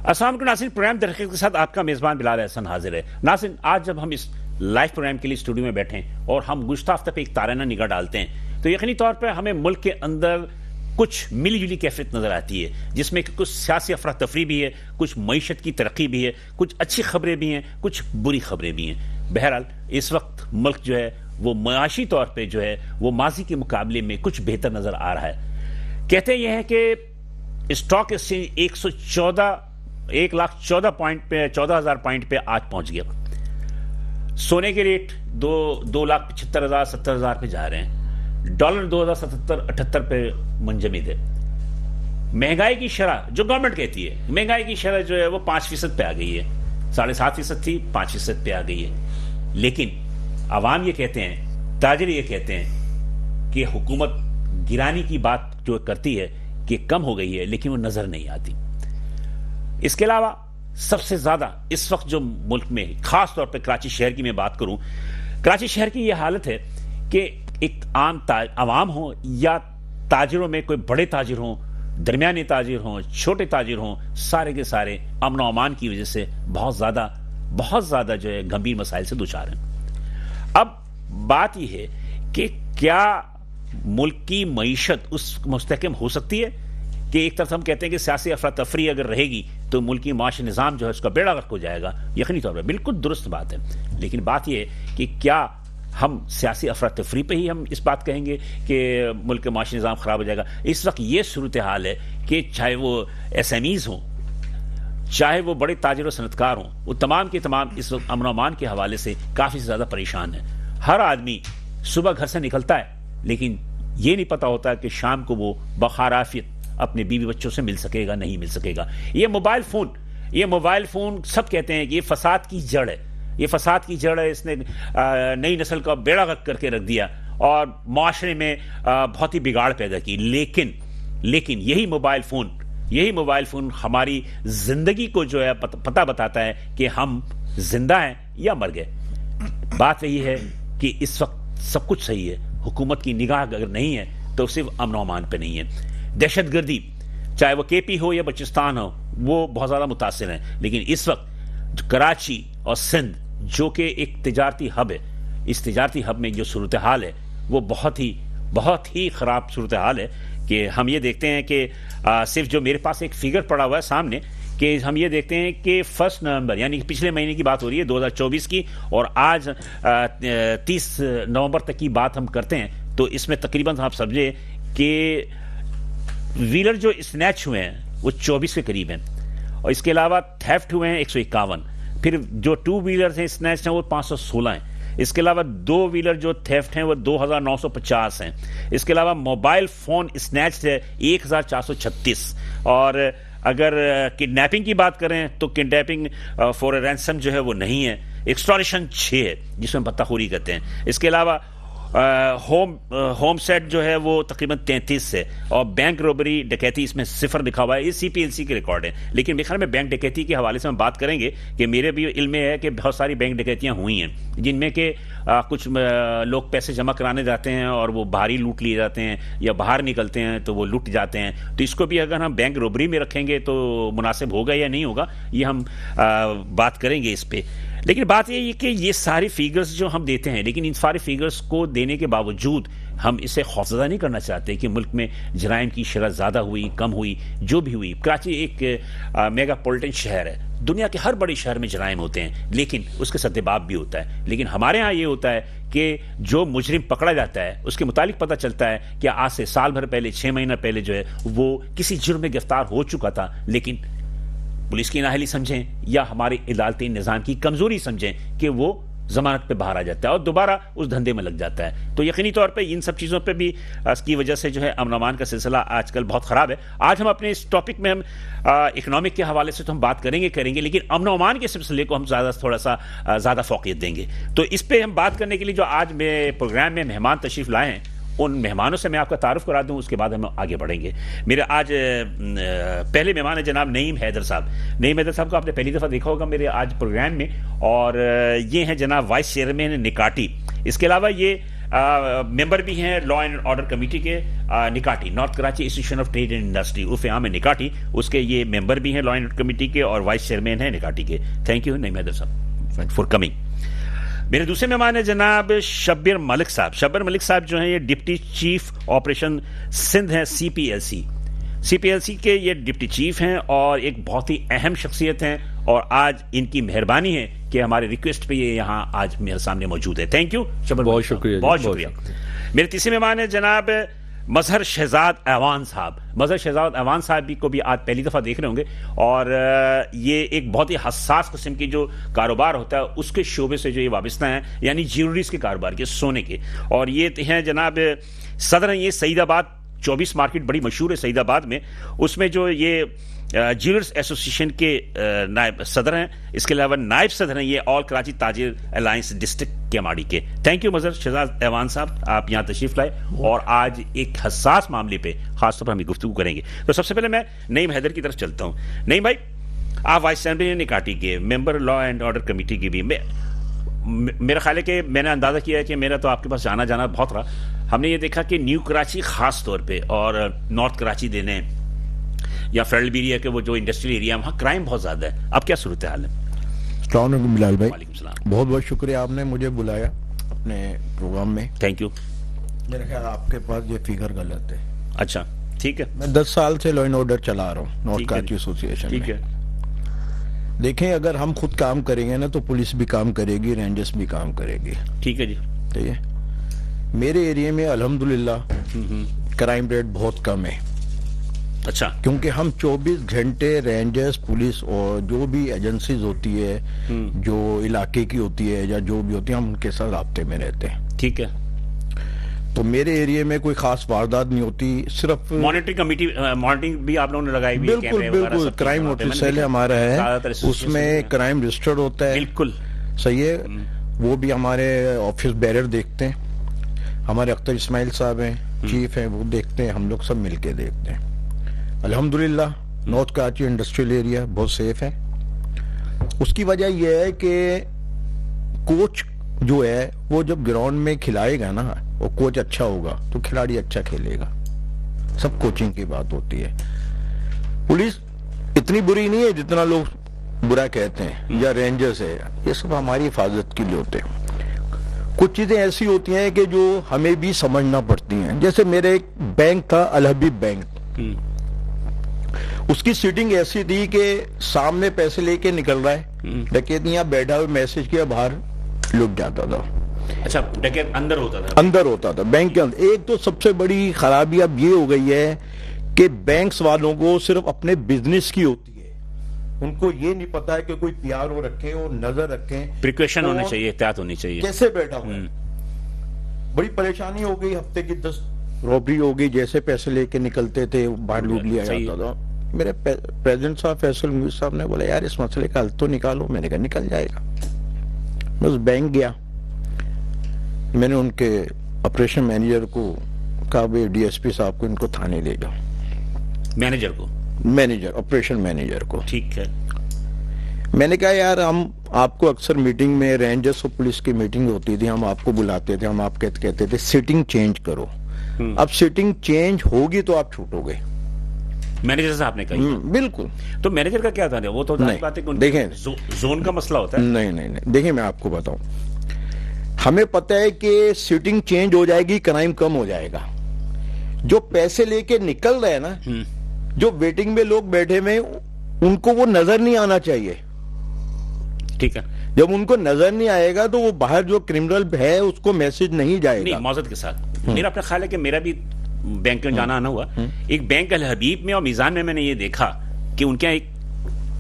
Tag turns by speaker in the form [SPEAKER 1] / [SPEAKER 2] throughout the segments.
[SPEAKER 1] السلام علیکم ناظرین، پروگرام در حقیقت کے ساتھ آپ کا میزبان بلال احسن حاضر ہے۔ ناظرین، آج جب ہم اس لائیو پروگرام کے لیے اسٹوڈیو میں بیٹھے ہیں اور ہم گزشتہ ہفتے پہ ایک تارانہ نگاہ ڈالتے ہیں تو یقینی طور پہ ہمیں ملک کے اندر کچھ ملی جلی کیفیت نظر آتی ہے، جس میں کچھ سیاسی افراتفری بھی ہے، کچھ معیشت کی ترقی بھی ہے، کچھ اچھی خبریں بھی ہیں، کچھ بری خبریں بھی ہیں۔ بہرحال اس وقت ملک جو ہے وہ معاشی طور پہ جو ہے وہ ماضی کے مقابلے میں کچھ بہتر نظر آ رہا ہے۔ کہتے یہ ہیں کہ اسٹاک ایکسچینج 1,14,000 پوائنٹ پہ آج پہنچ گیا۔ سونے کے ریٹ 2,75,000 70,000 پہ جا رہے ہیں۔ ڈالر 2,077-78 پہ منجمد ہے۔ مہنگائی کی شرح جو گورنمنٹ کہتی ہے، مہنگائی کی شرح جو ہے وہ 5% پہ آ گئی ہے۔ 7.5% تھی، 5% پہ آ گئی ہے۔ لیکن عوام یہ کہتے ہیں، تاجر یہ کہتے ہیں کہ حکومت گرانی کی بات جو کرتی ہے کہ کم ہو گئی ہے، لیکن وہ نظر نہیں آتی۔ اس کے علاوہ سب سے زیادہ اس وقت جو ملک میں خاص طور پہ کراچی شہر کی میں بات کروں، کراچی شہر کی یہ حالت ہے کہ ایک عام عوام ہوں یا تاجروں میں کوئی بڑے تاجر ہوں، درمیانی تاجر ہوں، چھوٹے تاجر ہوں، سارے کے سارے امن و امان کی وجہ سے بہت زیادہ جو ہے گمبھیر مسائل سے دوچار ہیں۔ اب بات یہ ہے کہ کیا ملک کی معیشت اس مستحکم ہو سکتی ہے کہ ایک طرف ہم کہتے ہیں کہ سیاسی افراتفری اگر رہے گی تو ملکی معاشی نظام جو ہے اس کا بیڑا غرق ہو جائے گا۔ یقینی طور پر بالکل درست بات ہے، لیکن بات یہ ہے کہ کیا ہم سیاسی افراتفری پہ ہی ہم اس بات کہیں گے کہ ملک کا معاشی نظام خراب ہو جائے گا؟ اس وقت یہ صورتحال ہے کہ چاہے وہ ایس ایم ایز ہوں، چاہے وہ بڑے تاجر و صنعتکار ہوں، وہ تمام کے تمام اس وقت امن و امان کے حوالے سے کافی زیادہ پریشان ہیں۔ ہر آدمی صبح گھر سے نکلتا ہے لیکن یہ نہیں پتا ہوتا کہ شام کو وہ بخیر عافیت اپنے بیوی بچوں سے مل سکے گا نہیں مل سکے گا۔ یہ موبائل فون سب کہتے ہیں کہ یہ فساد کی جڑ ہے، یہ فساد کی جڑ ہے، اس نے نئی نسل کا بیڑا غرق کر کے رکھ دیا اور معاشرے میں بہت ہی بگاڑ پیدا کی۔ لیکن یہی موبائل فون ہماری زندگی کو جو ہے پتہ بتاتا ہے کہ ہم زندہ ہیں یا مر گئے۔ بات یہی ہے کہ اس وقت سب کچھ صحیح ہے، حکومت کی نگاہ اگر نہیں ہے تو صرف امن و امان پہ نہیں ہے۔ دہشت گردی چاہے وہ کے پی ہو یا بلوچستان ہو وہ بہت زیادہ متاثر ہیں، لیکن اس وقت کراچی اور سندھ جو کہ ایک تجارتی ہب ہے، اس تجارتی ہب میں جو صورتحال ہے وہ بہت ہی خراب صورتحال ہے کہ ہم یہ دیکھتے ہیں کہ صرف جو میرے پاس ایک فگر پڑا ہوا ہے سامنے کہ ہم یہ دیکھتے ہیں کہ 1 نومبر یعنی پچھلے مہینے کی بات ہو رہی ہے 2024 کی، اور آج 30 نومبر تک کی بات ہم کرتے ہیں تو اس میں تقریباً آپ سمجھے کہ ویلر جو اسنیچ ہوئے ہیں وہ 24 کے قریب ہیں، اور اس کے علاوہ تھیفٹ ہوئے ہیں 151، پھر جو 2 ویلرز ہیں اسنیچ ہیں وہ 516 ہیں، اس کے علاوہ 2 ویلر جو تھیفٹ ہیں وہ 2,950 ہیں، اس کے علاوہ موبائل فون اسنیچ ہے 1,436، اور اگر کڈنیپنگ کی بات کریں تو کڈنیپنگ فور رینسم جو ہے وہ نہیں ہے، ایکسٹورشن 6 ہے جس میں پتہ خوری کرتے ہیں، اس کے علاوہ ہوم سیٹ جو ہے وہ تقریباً 33 ہے، اور بینک روبری ڈکیتی اس میں 0 لکھا ہوا ہے۔ یہ CPLC کے ریکارڈ ہیں، لیکن میرے خیال میں بینک ڈکیتی کے حوالے سے ہم بات کریں گے کہ میرے بھی علم میں ہے کہ بہت ساری بینک ڈکیتیاں ہوئی ہیں جن میں کہ کچھ لوگ پیسے جمع کرانے جاتے ہیں اور وہ باہر ہی لوٹ لیے جاتے ہیں، یا باہر نکلتے ہیں تو وہ لوٹ جاتے ہیں، تو اس کو بھی اگر ہم بینک روبری میں رکھیں گے تو مناسب ہوگا یا نہیں ہوگا یہ ہم بات کریں گے اس پہ۔ لیکن بات یہ ہے کہ یہ ساری فیگرز جو ہم دیتے ہیں، لیکن ان سارے فیگرز کو دینے کے باوجود ہم اسے خوفزدہ نہیں کرنا چاہتے کہ ملک میں جرائم کی شرح زیادہ ہوئی کم ہوئی جو بھی ہوئی۔ کراچی ایک میگا پولیٹن شہر ہے، دنیا کے ہر بڑے شہر میں جرائم ہوتے ہیں لیکن اس کے سدباب بھی ہوتا ہے، لیکن ہمارے ہاں یہ ہوتا ہے کہ جو مجرم پکڑا جاتا ہے اس کے متعلق پتہ چلتا ہے کہ آج سے سال بھر پہلے 6 مہینہ پہلے جو ہے وہ کسی جرم میں گرفتار ہو چکا تھا، لیکن پولیس کی نااہلی سمجھیں یا ہمارے عدالتی نظام کی کمزوری سمجھیں کہ وہ ضمانت پہ باہر آ جاتا ہے اور دوبارہ اس دھندے میں لگ جاتا ہے۔ تو یقینی طور پہ ان سب چیزوں پہ بھی اس کی وجہ سے جو ہے امن و امان کا سلسلہ آج کل بہت خراب ہے۔ آج ہم اپنے اس ٹاپک میں ہم اکنامک کے حوالے سے تو ہم بات کریں گے لیکن امن و امان کے سلسلے کو ہم تھوڑا سا زیادہ فوقیت دیں گے۔ تو اس پہ ہم بات کرنے کے لیے جو آج میرے پروگرام میں مہمان تشریف لائے ہیں ان مہمانوں سے میں آپ کا تعارف کرا دوں، اس کے بعد ہم آگے بڑھیں گے۔ میرے آج پہلے مہمان ہیں جناب نعیم حیدر صاحب۔ نعیم حیدر صاحب کو آپ نے پہلی دفعہ دیکھا ہوگا میرے آج پروگرام میں، اور یہ ہیں جناب وائس چیئرمین نکاٹی۔ اس کے علاوہ یہ ممبر بھی ہیں لا اینڈ آرڈر کمیٹی کے نکاٹی، north Karachi association of trade and industry, عرف عام ہے نکاٹی، اس کے یہ ممبر بھی ہیں لا اینڈ آرڈر کمیٹی کے اور وائس چیئرمین ہیں نکاٹی کے. تھینک یو نعیم حیدر صاحب فار کمنگ. میرے دوسرے مہمان ہیں جناب شبیر ملک صاحب. شبیر ملک صاحب جو ہیں یہ ڈپٹی چیف آپریشن سندھ ہیں سی پی ایل سی کے یہ ڈپٹی چیف ہیں اور ایک بہت ہی اہم شخصیت ہیں اور آج ان کی مہربانی ہے کہ ہمارے ریکویسٹ پہ یہ یہاں آج میرے سامنے موجود ہے. تھینک یو شبیر،
[SPEAKER 2] بہت شکریہ،
[SPEAKER 1] بہت شکریہ. میرے تیسرے مہمان ہیں جناب مظہر شہزاد ایوان صاحب. مظہر شہزاد ایوان صاحب بھی کو بھی آج پہلی دفعہ دیکھ رہے ہوں گے اور یہ ایک بہت ہی حساس قسم کی جو کاروبار ہوتا ہے اس کے شعبے سے جو یہ وابستہ ہیں، یعنی جیولریز کے کاروبار کے، سونے کے. اور یہ ہیں جناب صدر ہیں یہ سعید آباد 24 مارکیٹ بڑی مشہور ہے سعید آباد میں، اس میں جو یہ جیولرز ایسوسیشن کے نائب صدر ہیں. اس کے علاوہ نائب صدر ہیں یہ آل کراچی تاجر الائنس ڈسٹرکٹ کیماڑی کے. تھینک یو مظہر شہزاد ایوان صاحب، آپ یہاں تشریف لائے اور آج ایک حساس معاملے پہ خاص طور پر ہم گفتگو کریں گے. تو سب سے پہلے میں نعیم حیدر کی طرف چلتا ہوں. نعیم بھائی، آپ وائس چیئرمین نکاٹی کے، ممبر لا اینڈ آرڈر کمیٹی کے بھی. میرا خیال ہے کہ میں نے اندازہ کیا ہے کہ میرا تو آپ کے پاس جانا بہت رہا. ہم نے یہ دیکھا کہ نیو کراچی خاص طور پہ اور نارتھ کراچی دینے یا فیڈرل ایریا کے وہ جو انڈسٹریل ایریا وہاں کرائم بہت زیادہ ہے. اب کیا صورتحال ہے؟
[SPEAKER 2] السلام علیکم بلال بھائی.
[SPEAKER 1] وعلیکم السلام.
[SPEAKER 2] بہت بہت شکریہ آپ نے مجھے بلایا اپنے پروگرام میں.
[SPEAKER 1] Thank you.
[SPEAKER 2] میرا خیال آپ کے پاس یہ فگر غلط ہے.
[SPEAKER 1] اچھا ٹھیک ہے.
[SPEAKER 2] میں 10 سال سے لا اینڈ آرڈر چلا رہا ہوں نارتھ کراچی ایسوسیشن.
[SPEAKER 1] ٹھیک ہے.
[SPEAKER 2] دیکھیں اگر ہم خود کام کریں گے نا تو پولیس بھی کام کرے گی، رینجرز بھی کام کرے گی.
[SPEAKER 1] ٹھیک ہے جی.
[SPEAKER 2] ٹھیک ہے. میرے ایریے میں الحمدللہ کرائم ریٹ بہت کم ہے.
[SPEAKER 1] اچھا.
[SPEAKER 2] کیونکہ ہم 24 گھنٹے رینجرز، پولیس اور جو بھی ایجنسیز ہوتی ہے جو علاقے کی ہوتی ہے یا جو بھی ہوتی ہے، ہم ان کے ساتھ رابطے میں رہتے ہیں.
[SPEAKER 1] ٹھیک ہے.
[SPEAKER 2] تو میرے ایریے میں کوئی خاص واردات نہیں ہوتی. صرف
[SPEAKER 1] مانیٹرنگ کمیٹی مانیٹرنگ بھی آپ لوگوں نے لگائی ہوئی ہے.
[SPEAKER 2] بالکل کرائم نوٹس سیل ہمارا ہے، اس میں کرائم رجسٹرڈ ہوتا ہے.
[SPEAKER 1] بالکل
[SPEAKER 2] صحیح ہے. وہ بھی ہمارے آفس بیرر دیکھتے ہیں، ہمارے اختر اسماعیل صاحب ہیں چیف ہیں، وہ دیکھتے ہیں، ہم لوگ سب مل کے دیکھتے ہیں. الحمدللہ نارتھ کراچی انڈسٹریل ایریا بہت سیف ہے. اس کی وجہ یہ ہے کہ کوچ جو ہے وہ جب گراؤنڈ میں کھلائے گا نا، وہ کوچ اچھا ہوگا تو کھلاڑی اچھا کھیلے گا. سب کوچنگ کی بات ہوتی ہے. پولیس اتنی بری نہیں ہے جتنا لوگ برا کہتے ہیں، یا رینجرز ہے، یہ سب ہماری حفاظت کے لیے ہوتے ہیں. کچھ چیزیں ایسی ہوتی ہیں کہ جو ہمیں بھی سمجھنا پڑتی ہیں. جیسے میرے ایک بینک تھا الحبیب بینک، اس کی سیٹنگ ایسی تھی کہ سامنے پیسے لے کے نکل رہا ہے، ڈکیت یہاں بیٹھا ہوئے میسج کیا باہر لٹ جاتا تھا.
[SPEAKER 1] اچھا ڈکیت اندر ہوتا تھا بینک کے اندر. ایک تو سب سے بڑی خرابی اب یہ ہو گئی ہے کہ بینکس والوں کو صرف اپنے بزنس کی ہوتی ہے، ان کو یہ نہیں پتا ہے کہ کوئی پی آر او رکھیں اور نظر رکھیں، پریکاشن ہونے چاہیے، احتیاط ہونی چاہیے.
[SPEAKER 2] کیسے بیٹھا ہوا ہے. بڑی پریشانی ہو گئی. ہفتے کی 10 رابری ہو گئی. جیسے پیسے لے کے نکلتے تھے باہر لوٹ لیا جاتا تھا. میرے پریزیڈنٹ صاحب فیصل مویز صاحب نے بولا یار اس مسئلے کا حل تو نکالو. میں نے کہا نکل جائے گا. بس بینک گیا، میں نے ان کے آپریشن مینیجر کو کہا بھائی ڈی ایس پی صاحب کو ان کو تھانے لے جاؤ. مینیجر آپریشن مینیجر کو.
[SPEAKER 1] ٹھیک ہے.
[SPEAKER 2] میں نے کہا یار ہم آپ کو اکثر میٹنگ میں رینجرز اور پولیس کی میٹنگ ہوتی تھی، ہم آپ کو بلاتے تھے، ہم آپ کہتے تھے سیٹنگ چینج کرو. اب سیٹنگ چینج ہوگی تو آپ چھوٹو گے.
[SPEAKER 1] مینیجر صاحب نے کہا
[SPEAKER 2] بالکل.
[SPEAKER 1] تو مینیجر کا کیا تھا؟ وہ تو
[SPEAKER 2] دیکھیں
[SPEAKER 1] زون کا مسئلہ ہوتا ہے.
[SPEAKER 2] نہیں دیکھیں میں آپ کو بتاؤں، ہمیں پتہ ہے کہ سیٹنگ چینج ہو جائے گی کرائم کم ہو جائے گا. جو پیسے لے کے نکل رہے ہیں نا، جو ویٹنگ میں لوگ بیٹھے ہوئے ان کو وہ نظر نہیں آنا چاہیے.
[SPEAKER 1] ٹھیک ہے.
[SPEAKER 2] جب ان کو نظر نہیں آئے گا تو وہ باہر جو کرمنل ہے اس کو میسج نہیں جائے گا.
[SPEAKER 1] معذرت کے ساتھ میرا اپنا خیال ہے کہ میرا بھی بینک میں جانا آنا ہوا. ایک بینک الحبیب میں اور میزان میں نے یہ دیکھا کہ ان کے ایک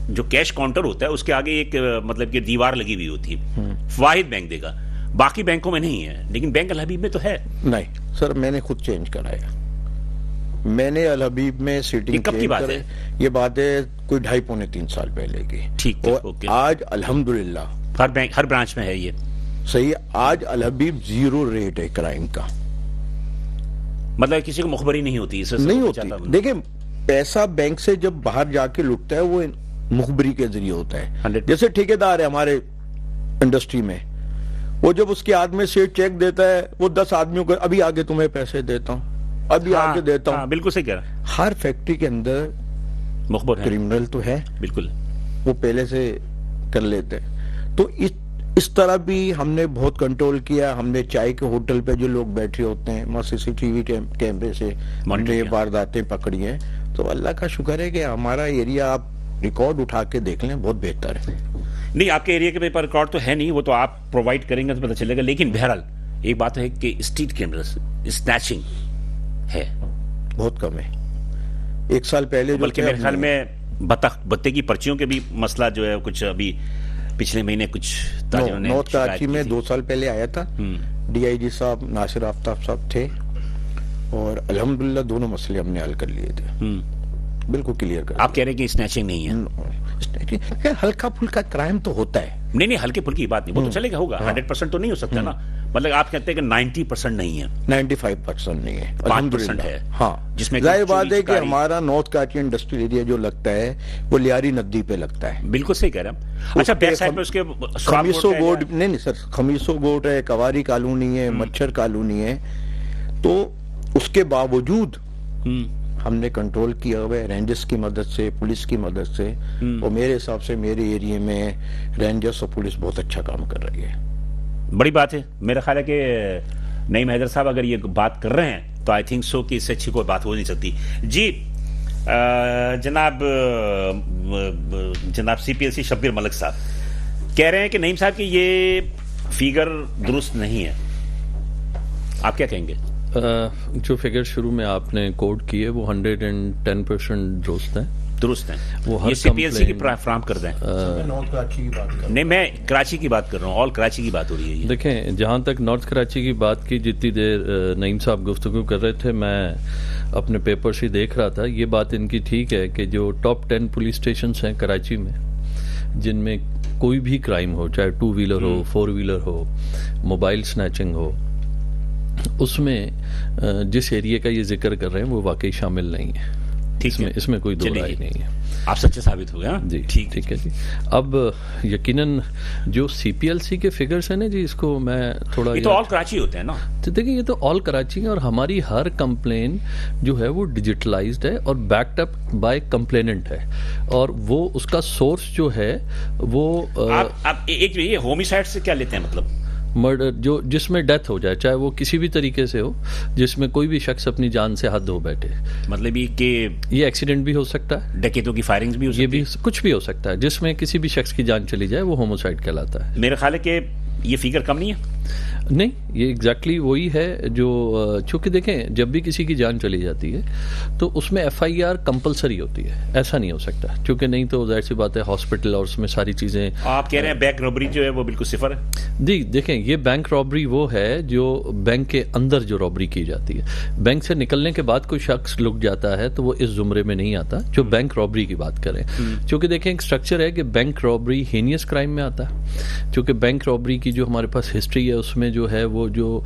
[SPEAKER 1] جو کیش کاؤنٹر ہوتا ہے اس کے آگے ایک مطلب کہ دیوار لگی ہوئی ہوتی ہے. واحد بینک دے گا، باقی بینکوں میں نہیں ہے، لیکن بینک الحبیب میں تو ہے.
[SPEAKER 2] نہیں سر، میں نے خود چینج کرایا. میں نے الحبیب میں سیٹنگ
[SPEAKER 1] کب کی بات ہے؟
[SPEAKER 2] یہ بات ہے کوئی 2.5-3 سال پہلے کی.
[SPEAKER 1] ٹھیک ہے.
[SPEAKER 2] آج الحمدللہ
[SPEAKER 1] ہر برانچ میں ہے یہ.
[SPEAKER 2] صحیح. آج الحبیب 0 ریٹ ہے کرائم کا.
[SPEAKER 1] مطلب کسی کو مخبری نہیں ہوتی.
[SPEAKER 2] نہیں ہوتی. دیکھیں پیسہ بینک سے جب باہر جا کے لٹتا ہے وہ مخبری کے ذریعے ہوتا ہے. جیسے ٹھیکیدار ہے ہمارے انڈسٹری میں، وہ جب اس کے ہاتھ میں سیٹ چیک دیتا ہے وہ 10 آدمیوں کو ابھی آگے تمہیں پیسے دیتا ہوں, ابھی آگے دیتا ہوں.
[SPEAKER 1] بالکل صحیح کہہ رہا.
[SPEAKER 2] ہر فیکٹری کے اندر
[SPEAKER 1] مخبر ہے,
[SPEAKER 2] کرمنل تو ہے,
[SPEAKER 1] بالکل
[SPEAKER 2] وہ پہلے سے کر لیتے ہیں. تو اس طرح بھی ہم نے بہت کنٹرول کیا. ہم نے چائے کے ہوٹل پہ جو لوگ بیٹھے ہوتے ہیں وہاں CCTV کیمرے سے ہم نے یہ وارداتیں پکڑی ہیں. تو اللہ کا شکر ہے کہ ہمارا ایریا آپ ریکارڈ اٹھا کے دیکھ لیں, بہت بہتر ہے.
[SPEAKER 1] نہیں, آپ کے ایریا کے پیپر ریکارڈ تو ہے نہیں, وہ تو آپ پرووائڈ کریں گے تو پتہ چلے گا. لیکن بہرحال ایک بات ہے کہ اسٹریٹ کیمرز اسنیچنگ ہے
[SPEAKER 2] بہت کم ہے. ایک سال پہلے جو
[SPEAKER 1] بلکہ میرے خیال میں بتے کی پرچیوں کے بھی مسئلہ جو ہے کچھ ابھی پچھلے مہینے کچھ تاجروں نے
[SPEAKER 2] نارتھ کراچی میں 2 سال پہلے آیا تھا. DIG صاحب ناصر آفتاب صاحب تھے اور الحمدللہ دونوں مسئلے ہم نے حل کر لیے تھے, بالکل کلیئر کر.
[SPEAKER 1] آپ کہہ رہے ہیں کہ اسنیچنگ نہیں ہے,
[SPEAKER 2] ہلکا پھلکا کرائم تو ہوتا ہے.
[SPEAKER 1] نہیں, ہلکے پھلکی بات نہیں, وہ تو چلے گا, ہوگا 100% تو نہیں ہو سکتا نا. مطلب آپ کہتے ہیں کہ 90% نہیں ہے,
[SPEAKER 2] 95% نہیں ہے,
[SPEAKER 1] 5% ہے.
[SPEAKER 2] ہاں,
[SPEAKER 1] جس میں
[SPEAKER 2] ظاہر بات ہے کہ ہمارا نارتھ کراچی انڈسٹریل ایریا جو لگتا ہے وہ لیاری ندی پہ لگتا ہے.
[SPEAKER 1] بالکل صحیح کہہ رہے ہیں. اچھا, بیک سائڈ پہ اس کے
[SPEAKER 2] خمیسو گوٹ, نہیں سر, خمیسو گوٹ ہے, کواری کالونی ہے, مچھر کالونی ہے. تو اس کے باوجود ہم نے کنٹرول کیا ہوا ہے رینجرز کی مدد سے, پولیس کی مدد سے. اور میرے حساب سے میرے ایریے میں رینجرز اور پولیس بہت اچھا کام کر رہی ہے.
[SPEAKER 1] بڑی بات ہے. میرا خیال ہے کہ نعیم حیدر صاحب اگر یہ بات کر رہے ہیں تو آئی تھنک سو کہ اس سے اچھی کوئی بات ہو نہیں سکتی. جی جناب CPLC شبیر ملک صاحب کہہ رہے ہیں کہ نعیم صاحب کی یہ فیگر درست نہیں ہے, آپ کیا کہیں گے؟
[SPEAKER 3] جو فگر شروع میں آپ نے کوڈ کیے وہ 110% درست ہیں.
[SPEAKER 1] وہ یہ CPLC کی فراہم کر دیں.
[SPEAKER 2] نارتھ کراچی کی بات کر رہا ہوں.
[SPEAKER 1] نہیں, میں کراچی کی بات کر رہا ہوں, آل کراچی کی بات ہو رہی ہے.
[SPEAKER 3] دیکھیں, جہاں تک نارتھ کراچی کی بات کی, جتنی دیر نعیم صاحب گفتگو کر رہے تھے میں اپنے پیپر سے دیکھ رہا تھا. یہ بات ان کی ٹھیک ہے کہ جو ٹاپ 10 پولیس اسٹیشنز ہیں کراچی میں جن میں کوئی بھی کرائم ہو, چاہے 2 ویلر ہو, 4 ویلر ہو, موبائل سنیچنگ ہو, اس میں جس ایریا کا یہ ذکر کر رہے ہیں وہ واقعی شامل نہیں ہے. اس میں کوئی دو رائے نہیں ہے.
[SPEAKER 1] آپ سچے ثابت ہو گیا.
[SPEAKER 3] جی ٹھیک ہے جی. اب یقیناً جو CPLC کے فگرز ہیں نا جی, اس کو میں تھوڑا,
[SPEAKER 1] یہ تو آل کراچی ہوتے ہیں نا.
[SPEAKER 3] تو دیکھیں یہ تو آل کراچی ہے اور ہماری ہر کمپلین جو ہے وہ ڈیجیٹلائزڈ ہے اور بیکڈ اپ بائی کمپلیننٹ ہے, اور وہ اس کا سورس جو ہے وہ
[SPEAKER 1] آپ ایک یہ ہومیسائڈ سے کیا لیتے ہیں, مطلب
[SPEAKER 3] مرڈر جو جس میں ڈیتھ ہو جائے, چاہے وہ کسی بھی طریقے سے ہو, جس میں کوئی بھی شخص اپنی جان سے حد ہو بیٹھے.
[SPEAKER 1] مطلب یہ کہ
[SPEAKER 3] یہ ایکسیڈنٹ بھی ہو سکتا ہے,
[SPEAKER 1] ڈکیتوں کی فائرنگز بھی ہو سکتی ہے,
[SPEAKER 3] یہ بھی کچھ بھی ہو سکتا ہے. جس میں کسی بھی شخص کی جان چلی جائے وہ ہوموسائڈ کہلاتا ہے.
[SPEAKER 1] میرا خیال ہے کہ یہ فگر کم نہیں ہے.
[SPEAKER 3] نہیں, یہ ایگزیکٹلی وہی ہے جو, چونکہ دیکھیں جب بھی کسی کی جان چلی جاتی ہے تو اس میں FIR کمپلسری ہوتی ہے, ایسا نہیں ہو سکتا, کیونکہ نہیں تو ظاہر سی بات ہے ہاسپٹل اور اس میں ساری چیزیں.
[SPEAKER 1] آپ کہہ رہے ہیں بینک رابری جو ہے وہ بالکل صفر ہے.
[SPEAKER 3] جی دیکھیں, یہ بینک رابری وہ ہے جو بینک کے اندر جو رابری کی جاتی ہے. بینک سے نکلنے کے بعد کوئی شخص لک جاتا ہے تو وہ اس زمرے میں نہیں آتا جو بینک رابری کی بات کریں. چونکہ دیکھیں ایک اسٹرکچر ہے کہ بینک رابری ہینیس کرائم میں آتا ہے, چونکہ بینک رابری کی جو ہمارے پاس ہسٹری ہے اس میں جو ہے وہ جو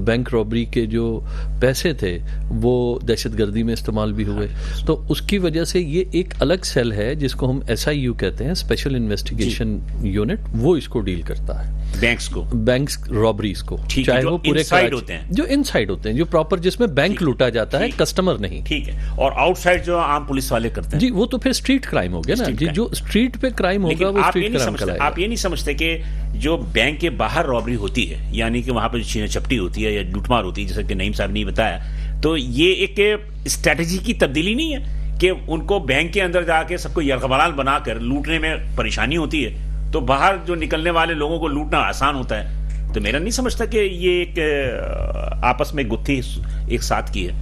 [SPEAKER 3] بینک رابری کے جو پیسے تھے وہ دہشت گردی میں استعمال بھی ہوئے. تو اس کی وجہ سے یہ ایک الگ سیل ہے جس کو ہم SIU کہتے ہیں, اسپیشل انویسٹیگیشن یونٹ, وہ اس کو ڈیل کرتا ہے بینکس رابریز کو, چاہے وہ پورے ہوتے ہیں جو ان سائڈ ہوتے ہیں, جو پراپر جس میں بینک لوٹا جاتا ہے, کسٹمر نہیں.
[SPEAKER 1] ٹھیک ہے. اور آؤٹ سائڈ جو عام پولیس والے کرتے ہیں
[SPEAKER 3] جی وہ تو پھر اسٹریٹ کرائم ہو گیا نا جی, جو اسٹریٹ پہ کرائم ہوگا وہ اسٹریٹ کرائم کہلائے گا.
[SPEAKER 1] آپ یہ نہیں سمجھتے کہ جو بینک کے باہر رابری ہوتی ہے, یعنی کہ وہاں پہ چھین چپٹی ہوتی ہے یا لوٹ مار ہوتی ہے, جیسا کہ نعیم صاحب نے بتایا, تو یہ ایک اسٹریٹجی کی تبدیلی نہیں ہے کہ ان کو بینک کے اندر جا کے سب کو یرغمال بنا کر لوٹنے میں پریشانی ہوتی ہے, تو باہر جو نکلنے والے لوگوں کو لوٹنا آسان ہوتا ہے. تو میرا نہیں سمجھتا کہ یہ ایک آپس میں گتھی ایک ساتھ کی ہے.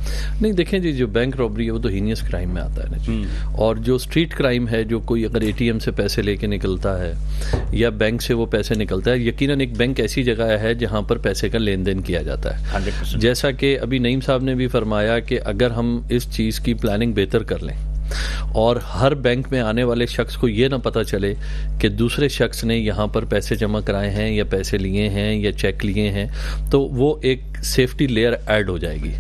[SPEAKER 3] نہیں دیکھیں جی, جو بینک رابری ہے وہ تو ہینیس کرائم میں آتا ہے نا جی, اور جو اسٹریٹ کرائم ہے, جو کوئی اگر ATM سے پیسے لے کے نکلتا ہے یا بینک سے وہ پیسے نکلتا ہے, یقیناً ایک بینک ایسی جگہ ہے جہاں پر پیسے کا لین دین کیا جاتا ہے.
[SPEAKER 1] 100%.
[SPEAKER 3] جیسا کہ ابھی نعیم صاحب نے بھی فرمایا کہ اگر ہم اس چیز کی پلاننگ بہتر کر لیں اور ہر بینک میں آنے والے شخص کو یہ نہ پتہ چلے کہ دوسرے شخص نے یہاں پر پیسے جمع کرائے ہیں یا پیسے لیے ہیں یا چیک لیے ہیں, تو وہ ایک سیفٹی لیئر ایڈ ہو جائے گی.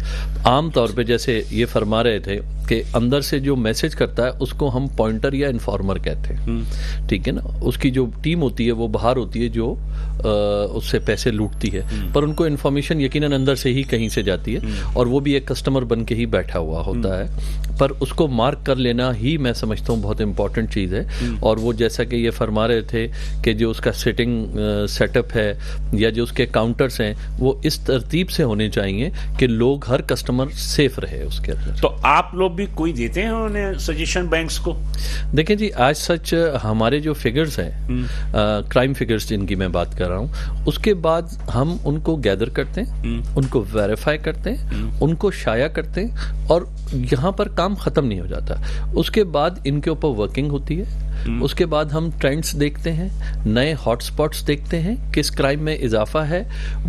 [SPEAKER 3] عام طور پہ جیسے یہ فرما رہے تھے کہ اندر سے جو میسج کرتا ہے اس کو ہم پوائنٹر یا انفارمر کہتے ہیں, ٹھیک ہے نا. اس کی جو ٹیم ہوتی ہے وہ باہر ہوتی ہے جو اس سے پیسے لوٹتی ہے, پر ان کو انفارمیشن یقیناً اندر سے ہی کہیں سے جاتی ہے, اور وہ بھی ایک کسٹمر بن کے ہی بیٹھا ہوا ہوتا ہے, پر اس کو مارک کر لینا ہی میں سمجھتا ہوں بہت امپورٹنٹ چیز ہے. اور وہ جیسا کہ یہ فرما رہے تھے کہ جو اس کا سیٹ اپ ہے یا جو اس کے کاؤنٹرز ہیں وہ اس ترتیب سے ہونے چاہیے کہ لوگ, ہر کسٹمر سیف رہے اس کے اندر.
[SPEAKER 1] تو آپ لوگ بھی کوئی دیتے ہیں انہیں سجیشن بینکس کو؟
[SPEAKER 3] دیکھیں جی, آج سچ ہمارے جو فگرز ہیں, کرائم فگرز جن کی میں بات کر رہا ہوں, اس کے بعد ہم ان کو گیدر کرتے ہیں, ان کو ویریفائی کرتے ہیں, ان کو شائع کرتے ہیں, اور یہاں پر کام ختم نہیں ہو جاتا. اس کے بعد ان کے اوپر ورکنگ ہوتی ہے. اس کے بعد ہم ٹرینڈز دیکھتے ہیں, نئے ہاٹ سپاٹس دیکھتے ہیں, کس کرائم میں اضافہ ہے,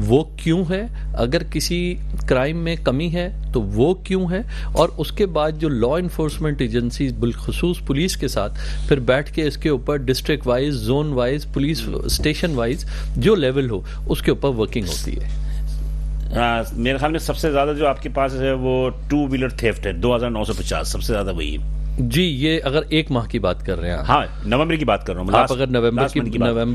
[SPEAKER 3] وہ کیوں ہے, اگر کسی کرائم میں کمی ہے تو وہ کیوں ہے, اور اس کے بعد جو لا انفورسمنٹ ایجنسیز بالخصوص پولیس کے ساتھ پھر بیٹھ کے اس کے اوپر district wise, zone wise, police station wise جو لیول ہو اس کے اوپر ورکنگ ہوتی ہے.
[SPEAKER 1] میرے خیال میں سب سے زیادہ جو آپ کے پاس ہے وہ 2 ویلر تھیفٹ ہے, 2950, سب سے زیادہ وہی ہے.
[SPEAKER 3] جی, یہ اگر ایک ماہ کی بات کر رہے ہیں,
[SPEAKER 1] ہاں نومبر کی بات کر رہا ہوں.
[SPEAKER 3] آپ اگر نومبر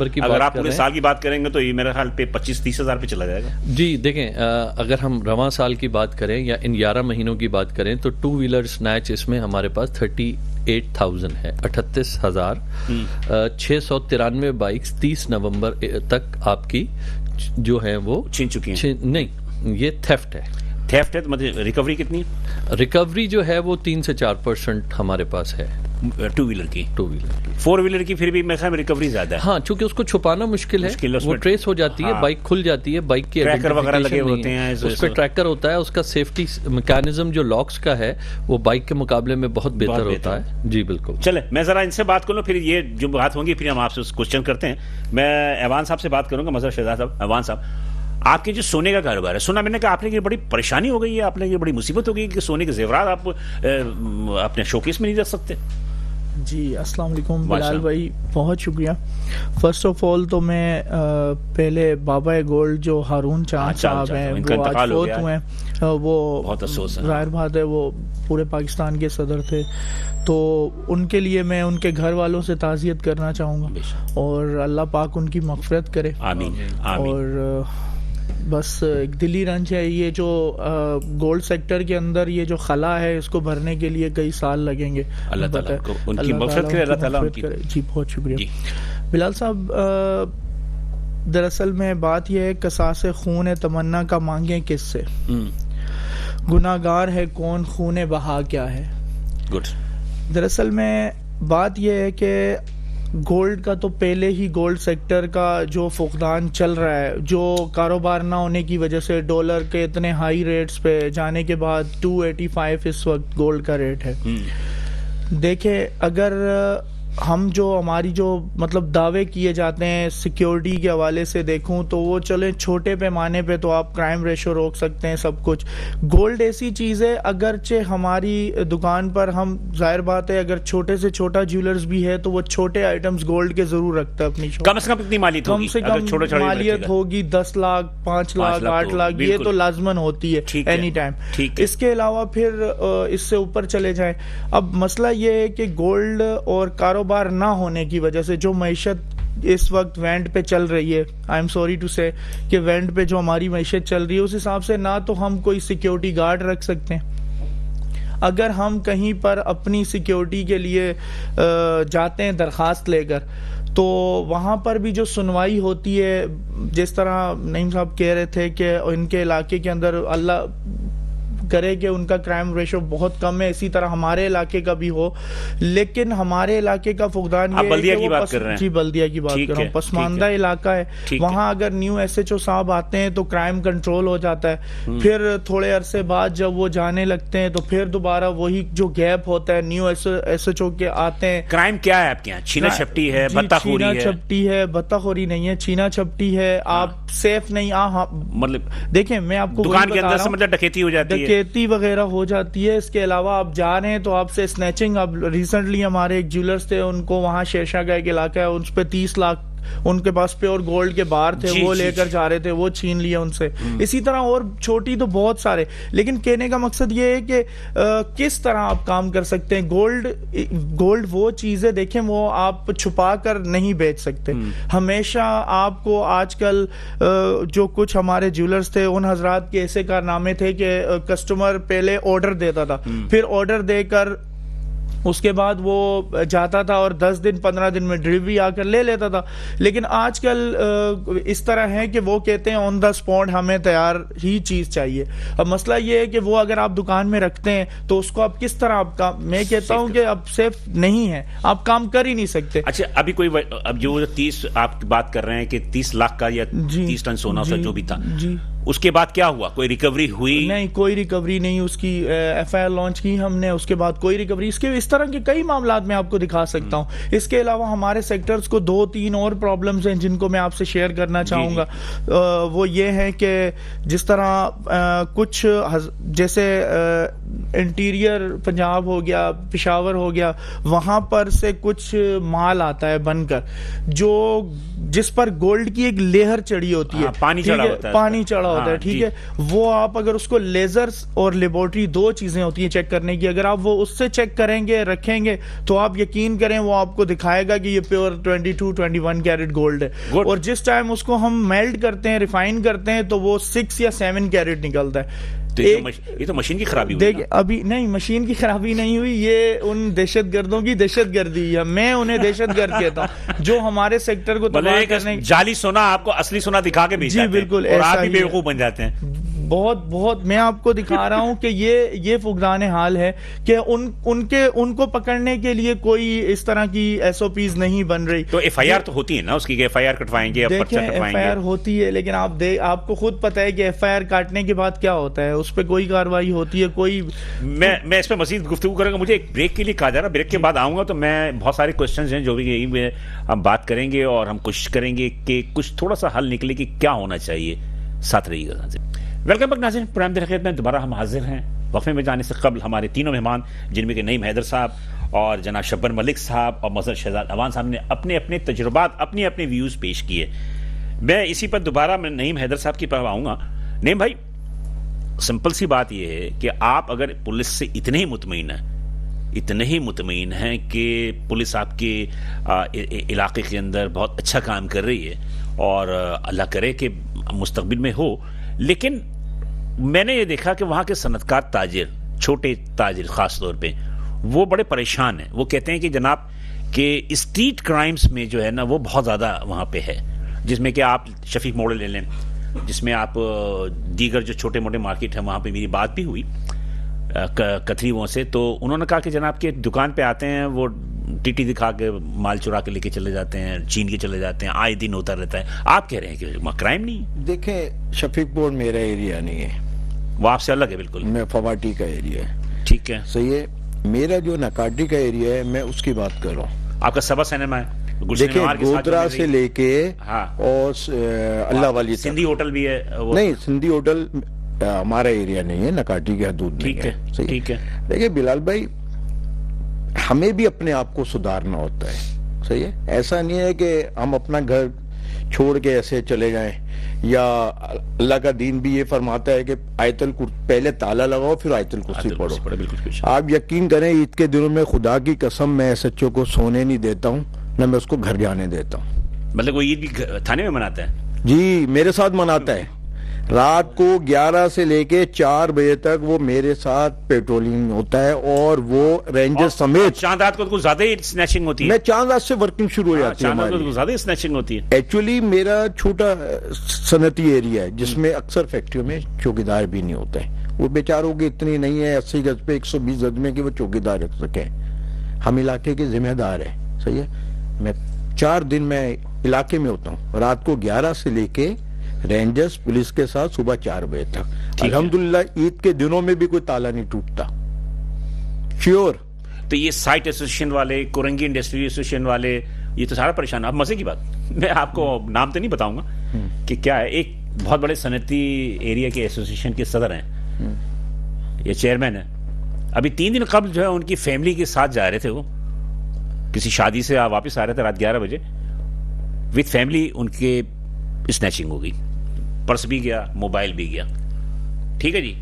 [SPEAKER 3] کی
[SPEAKER 1] اگر
[SPEAKER 3] بات
[SPEAKER 1] آپ
[SPEAKER 3] کر
[SPEAKER 1] پورے
[SPEAKER 3] رہے
[SPEAKER 1] سال کی بات کریں گے تو یہ میرے خیال پہ 25-30 ہزار پہ چلا جائے گا.
[SPEAKER 3] جی دیکھیں, اگر ہم رواں سال کی بات کریں یا ان 11 مہینوں کی بات کریں تو 2 ویلر سنیچ اس میں ہمارے پاس 38,000 ہے, 38,693 بائکس 30 نومبر تک آپ کی جو ہیں وہ
[SPEAKER 1] چھین چکی ہیں.
[SPEAKER 3] نہیں, یہ تھیفٹ ہے.
[SPEAKER 1] تھیفٹ ہے تو مطلب ریکوری کتنی؟
[SPEAKER 3] ریکوری جو ہے وہ 3 سے 4% ہمارے پاس ہے
[SPEAKER 1] 2 ویلر کی.
[SPEAKER 3] 2 ویلر کی.
[SPEAKER 1] 4 ویلر کی پھر بھی میرے خیال میں ریکوری زیادہ ہے.
[SPEAKER 3] ہاں, چونکہ اس کو چھپانا مشکل ہے, وہ ٹریس ہو جاتی ہے, بائک کھل جاتی ہے, بائک کی
[SPEAKER 1] ٹریکر وغیرہ لگے ہوتے ہیں,
[SPEAKER 3] اس پہ ٹریکر ہوتا ہے, اس کا سیفٹی میکانزم جو لاکس کا ہے وہ بائک کے مقابلے میں بہت بہتر ہوتا ہے. جی بالکل.
[SPEAKER 1] چلے میں ذرا ان سے بات کر لوں, پھر یہ جو بات ہوگی پھر ہم آپ سے کوشچن کرتے ہیں. میں ایوان صاحب سے بات کروں گا, مظہر شہزاد صاحب. ایوان صاحب, آپ کے جو سونے کا کاروبار ہے, سنا میں نے کہ آپ نے یہ بڑی پریشانی ہو گئی ہے, آپ نے یہ بڑی مصیبت ہو گئی کہ سونے کے زیورات آپ اپنے شوکیس میں نہیں رکھ سکتے.
[SPEAKER 4] جی السلام علیکم بلال بھائی, بہت شکریہ. فرسٹ آف آل تو میں پہلے بابا گولڈ جو ہارون چاند صاحب ہیں وہ آج فوت ہوئے ہیں, وہ
[SPEAKER 1] بہت افسوس ہے,
[SPEAKER 4] ظاہر بات ہے وہ پورے پاکستان کے صدر تھے, تو ان کے لیے میں ان کے گھر والوں سے تعزیت کرنا چاہوں گا, اور اللہ پاک ان کی مغفرت کرے.
[SPEAKER 1] آمین.
[SPEAKER 4] اور بس ایک دلی رنج ہے, یہ جو گولڈ سیکٹر کے اندر یہ جو خلا ہے اس کو بھرنے کے لیے کئی سال لگیں گے.
[SPEAKER 1] اللہ تعالیٰ ان کی مغفرت کرے, اللہ تعالیٰ ان کی.
[SPEAKER 4] جی بہت شکریہ. بلال صاحب, دراصل میں بات یہ ہے, قصاص خون تمنا کا مانگیں کس سے, گناہگار ہے کون, خون بہا کیا ہے.
[SPEAKER 1] گڈ.
[SPEAKER 4] دراصل میں بات یہ ہے کہ گولڈ کا تو پہلے ہی گولڈ سیکٹر کا جو فقدان چل رہا ہے, جو کاروبار نہ ہونے کی وجہ سے ڈالر کے اتنے ہائی ریٹس پہ جانے کے بعد 285 اس وقت گولڈ کا ریٹ ہے. دیکھیں, اگر ہم جو ہماری جو مطلب دعوے کیے جاتے ہیں سیکیورٹی کے حوالے سے دیکھوں تو وہ چلیں چھوٹے پیمانے پہ تو آپ کرائم ریشو روک سکتے ہیں سب کچھ. گولڈ ایسی چیز ہے, اگرچہ ہماری دکان پر ہم ظاہر بات ہے اگر چھوٹے سے چھوٹا جیولرز بھی ہے تو وہ چھوٹے آئٹمز گولڈ کے ضرور رکھتا ہے اپنی شاپ.
[SPEAKER 1] کم سے کم کتنی مالیت ہوگی؟
[SPEAKER 4] کم سے کم مالیت ہوگی 10 لاکھ 5 لاکھ 8 لاکھ, یہ تو لازمن ہوتی ہے اینی ٹائم. اس کے علاوہ پھر اس سے اوپر چلے جائیں. اب مسئلہ یہ ہے کہ گولڈ اور کاروبار نہ ہونے کی وجہ سے جو معیشت اس وقت وینٹ پہ چل رہی ہے, آئی ایم سوری ٹو سے کہ وینٹ پہ جو ہماری معیشت چل رہی ہے اس حساب سے نہ تو ہم کوئی سیکیورٹی گارڈ رکھ سکتے ہیں. اگر ہم کہیں پر اپنی سیکیورٹی کے لیے جاتے ہیں درخواست لے کر, تو وہاں پر بھی جو سنوائی ہوتی ہے, جس طرح نعیم صاحب کہہ رہے تھے کہ ان کے علاقے کے اندر اللہ کرے کہ ان کا کرائم ریشو بہت کم ہے, اسی طرح ہمارے علاقے کا بھی ہو, لیکن ہمارے علاقے کا فقدان یہ ہے کہ جی بلدیہ کی بات کر رہا ہوں, پسماندہ علاقہ ہے, وہاں اگر نیو ایس ایچ او صاحب آتے ہیں تو کرائم کنٹرول ہو جاتا ہے. پھر تھوڑے عرصے بعد جب وہ جانے لگتے ہیں تو پھر دوبارہ وہی جو گیپ ہوتا ہے, نیو ایس ایچ او کے آتے ہیں.
[SPEAKER 1] کرائم کیا ہے آپ کے یہاں؟ چھینا چھپٹی ہے, بطہ خوری ہے؟
[SPEAKER 4] چھینا چھپٹی ہے, بطہ خوری نہیں ہے, چھینا چھپٹی ہے, آپ سیف نہیں.
[SPEAKER 1] مطلب
[SPEAKER 4] دیکھیں میں آپ کو
[SPEAKER 1] دکان کے اندر سے مطلب ڈکیتی ہو جاتی ہے,
[SPEAKER 4] ڈکیتی وغیرہ ہو جاتی ہے. اس کے علاوہ آپ جا رہے ہیں تو آپ سے سنیچنگ, اب ریسنٹلی ہمارے ایک جیولرز تھے, ان کو وہاں شیرشاہ کا ایک علاقہ ہے, اس پہ 30 لاکھ ان کے پاس پیور گولڈ کے بار تھے, وہ لے کر جا رہے تھے, وہ چھین لیا ان سے. اسی طرح اور چھوٹی تو بہت سارے. لیکن کہنے کا مقصد یہ ہے کہ کس طرح آپ کام کر سکتے ہیں. گولڈ وہ چیزیں دیکھیں وہ آپ چھپا کر نہیں بیچ سکتے. ہمیشہ آپ کو آج کل جو کچھ ہمارے جیولرز تھے ان حضرات کے ایسے کارنامے تھے کہ کسٹمر پہلے آرڈر دیتا تھا, پھر آرڈر دے کر اس کے بعد وہ جاتا تھا اور 10 دن 15 دن میں ڈلیوری آ کر لے لیتا تھا. لیکن آج کل اس طرح ہے کہ وہ کہتے ہیں آن دا اسپاٹ ہمیں تیار ہی چیز چاہیے. اب مسئلہ یہ ہے کہ وہ اگر آپ دکان میں رکھتے ہیں تو اس کو آپ کس طرح آپ کا, میں کہتا ہوں کہ اب سیف نہیں ہے, آپ کام کر ہی نہیں سکتے.
[SPEAKER 1] اچھا ابھی کوئی اب جو 30 آپ بات کر رہے ہیں کہ 30 لاکھ کا یا 30 ٹن سونا جو بھی تھا, اس کے بعد کیا ہوا؟ کوئی ریکوری ہوئی؟
[SPEAKER 4] نہیں, کوئی ریکوری نہیں. اس کی ایف آئی آر لانچ کی ہم نے, اس کے بعد کوئی ریکوری. اس طرح کے کئی معاملات میں آپ کو دکھا سکتا ہوں. اس کے علاوہ ہمارے سیکٹرز کو 2-3 اور پرابلمز ہیں جن کو میں آپ سے شیئر کرنا چاہوں گا. وہ یہ ہے کہ جس طرح کچھ جیسے انٹیریئر پنجاب ہو گیا, پشاور ہو گیا, وہاں پر سے کچھ مال آتا ہے بن کر جس پر گولڈ کی ایک لیئر چڑھی ہوتی ہے, پانی چڑھا ہوتا ہے, ٹھیک ہے. وہ آپ اگر اس کو لیزرز اور لیبورٹری 2 چیزیں ہوتی ہیں چیک کرنے کی, اگر آپ وہ اس سے چیک کریں گے رکھیں گے تو آپ یقین کریں وہ آپ کو دکھائے گا کہ یہ پیور 22-21 کیرٹ گولڈ ہے. اور جس ٹائم اس کو ہم میلٹ کرتے ہیں, ریفائن کرتے ہیں, تو وہ 6 یا 7 کیرٹ نکلتا ہے.
[SPEAKER 1] یہ تو مشین کی خرابی ہوئی.
[SPEAKER 4] ابھی نہیں, مشین کی خرابی نہیں ہوئی, یہ ان دہشت گردوں کی دہشت گردی ہے. میں انہیں دہشت گرد کہتا ہوں جو ہمارے سیکٹر کو تباہ کرنے.
[SPEAKER 1] جالی سونا آپ کو اصلی سونا دکھا کے بیچتے ہیں.
[SPEAKER 4] جی بالکل,
[SPEAKER 1] اور آپ بھی بیوقوف بن جاتے ہیں.
[SPEAKER 4] بہت میں آپ کو دکھا رہا ہوں کہ یہ فقدان حال ہے کہ ان کو پکڑنے کے لیے کوئی اس طرح کی ایس او پیز نہیں بن رہی.
[SPEAKER 1] تو ایف آئی آر تو ہوتی ہے نا اس کی, ایف آئی آر کٹوائیں گے,
[SPEAKER 4] دیکھیں ایف آئی آر ہوتی ہے, لیکن آپ کو خود پتہ ہے کہ ایف آئی آر کاٹنے کے بعد کیا ہوتا ہے, اس پہ کوئی کارروائی ہوتی ہے کوئی.
[SPEAKER 1] میں اس پہ مزید گفتگو کروں گا. مجھے ایک بریک کے لیے کہا جا رہا, بریک کے بعد آؤں گا تو میں بہت سارے کوشچنز ہیں جو بھی ہم بات کریں گے اور ہم کوشش کریں گے کہ کچھ تھوڑا سا حل نکلے کہ کیا ہونا چاہیے. ساتھ رہیے گا. ویلکم بیک ناظرین, پروگرام در خدمت میں دوبارہ ہم حاضر ہیں. وقفے میں جانے سے قبل ہمارے تینوں مہمان جن میں کہ نعیم حیدر صاحب اور جناب شبر ملک صاحب اور مظہر شہزاد اوان صاحب نے اپنے اپنے تجربات, اپنے اپنے ویوز پیش کیے. میں اسی پر دوبارہ میں نعیم حیدر صاحب کی طرف آؤں گا. نعیم بھائی, سمپل سی بات یہ ہے کہ آپ اگر پولیس سے اتنے ہی مطمئن ہیں کہ پولیس آپ کے علاقے کے اندر بہت اچھا کام کر رہی ہے اور اللہ کرے کہ مستقبل میں ہو, لیکن میں نے یہ دیکھا کہ وہاں کے صنعتکار تاجر, چھوٹے تاجر خاص طور پہ, وہ بڑے پریشان ہیں. وہ کہتے ہیں کہ جناب کہ اسٹریٹ کرائمز میں جو ہے نا وہ بہت زیادہ وہاں پہ ہے, جس میں کہ آپ شفیق موڑ لے لیں, جس میں آپ دیگر جو چھوٹے موٹے مارکیٹ ہیں وہاں پہ میری بات بھی ہوئی کتھریوں سے, تو انہوں نے کہا کہ جناب کے دکان پہ آتے ہیں, وہ ٹی ٹی دکھا کے مال چرا کے لے کے چلے جاتے ہیں, چھین کے چلے جاتے ہیں, آئے دن ہوتا رہتا ہے. آپ کہہ رہے ہیں کہ وہاں کرائم نہیں ہے؟
[SPEAKER 2] دیکھیں شفیق پور میرا ایریا نہیں ہے,
[SPEAKER 1] وہ آپ سے الگ ہے بالکل.
[SPEAKER 2] میں فواٹی کا ایریا ہے.
[SPEAKER 1] ٹھیک ہے,
[SPEAKER 2] صحیح ہے. میرا جو نکاٹی کا ایریا ہے میں اس کی بات کر رہا ہوں.
[SPEAKER 1] آپ کا سبا سینما ہے,
[SPEAKER 2] دیکھیں گودرا سے لے کے اور اللہ والی
[SPEAKER 1] سندھی ہوٹل بھی ہے.
[SPEAKER 2] نہیں, سندھی ہوٹل ہمارا ایریا نہیں ہے, نکاٹی کے حدود نہیں ہے.
[SPEAKER 1] ٹھیک ہے.
[SPEAKER 2] دیکھیں بلال بھائی, ہمیں بھی اپنے آپ کو سدھارنا ہوتا ہے. صحیح ہے, ایسا نہیں ہے کہ ہم اپنا گھر چھوڑ کے ایسے چلے جائیں, یا اللہ کا دین بھی یہ فرماتا ہے کہ آیت الکرسی پہلے تالا لگاؤ پھر آیت الکرسی پڑھو. آپ یقین کریں عید کے دنوں میں خدا کی قسم میں ایس ایچ او کو سونے نہیں دیتا ہوں, نہ میں اس کو گھر جانے دیتا ہوں.
[SPEAKER 1] مطلب وہ عید بھی تھانے میں مناتا ہے؟
[SPEAKER 2] جی میرے ساتھ مناتا ہے. رات کو 11 سے لے کے 4 بجے تک وہ میرے ساتھ پیٹرولنگ ہوتا ہے, اور وہ رینجر سمیت.
[SPEAKER 1] چاند رات کو زیادہ ہی سنیچنگ ہوتی ہے.
[SPEAKER 2] میں چاند رات سے ورکنگ شروع ہو جاتی ہے.
[SPEAKER 1] چاند رات کو زیادہ ہی سنیچنگ ہوتی ہے.
[SPEAKER 2] ایکچولی میرا چھوٹا صنعتی ایریا ہے جس میں اکثر فیکٹریوں میں چوکیدار بھی نہیں ہوتا ہے. وہ بیچاروں کی اتنی نہیں ہے 80 گز پہ 120 گز میں کہ وہ چوکیدار رکھ سکیں. ہم علاقے کے ذمہ دار ہیں. صحیح ہے, میں 4 دن میں علاقے میں ہوتا ہوں, رات کو 11 سے لے کے رینجرز پولیس کے ساتھ صبح 4 بجے تک. الحمدللہ عید کے دنوں میں بھی کوئی تالا نہیں ٹوٹتا. شیور.
[SPEAKER 1] تو یہ سائٹ ایسوسیشن والے, کورنگی انڈسٹری ایسوسیشن والے, یہ تو سارا پریشان. اب مزے کی بات, میں آپ کو نام تو نہیں بتاؤں گا کہ کیا ہے, ایک بہت بڑے صنعتی ایریا کے ایسوسیشن کے صدر ہیں, یہ چیئرمین ہیں. ابھی 3 دن قبل جو ہے ان کی فیملی کے ساتھ جا رہے تھے, وہ کسی شادی سے واپس آ رہے تھے رات 11 بجے. وتھ فیملی ان کے اسنیچنگ ہو گئی, پرس بھی گیا, موبائل بھی گیا. ٹھیک ہے جی,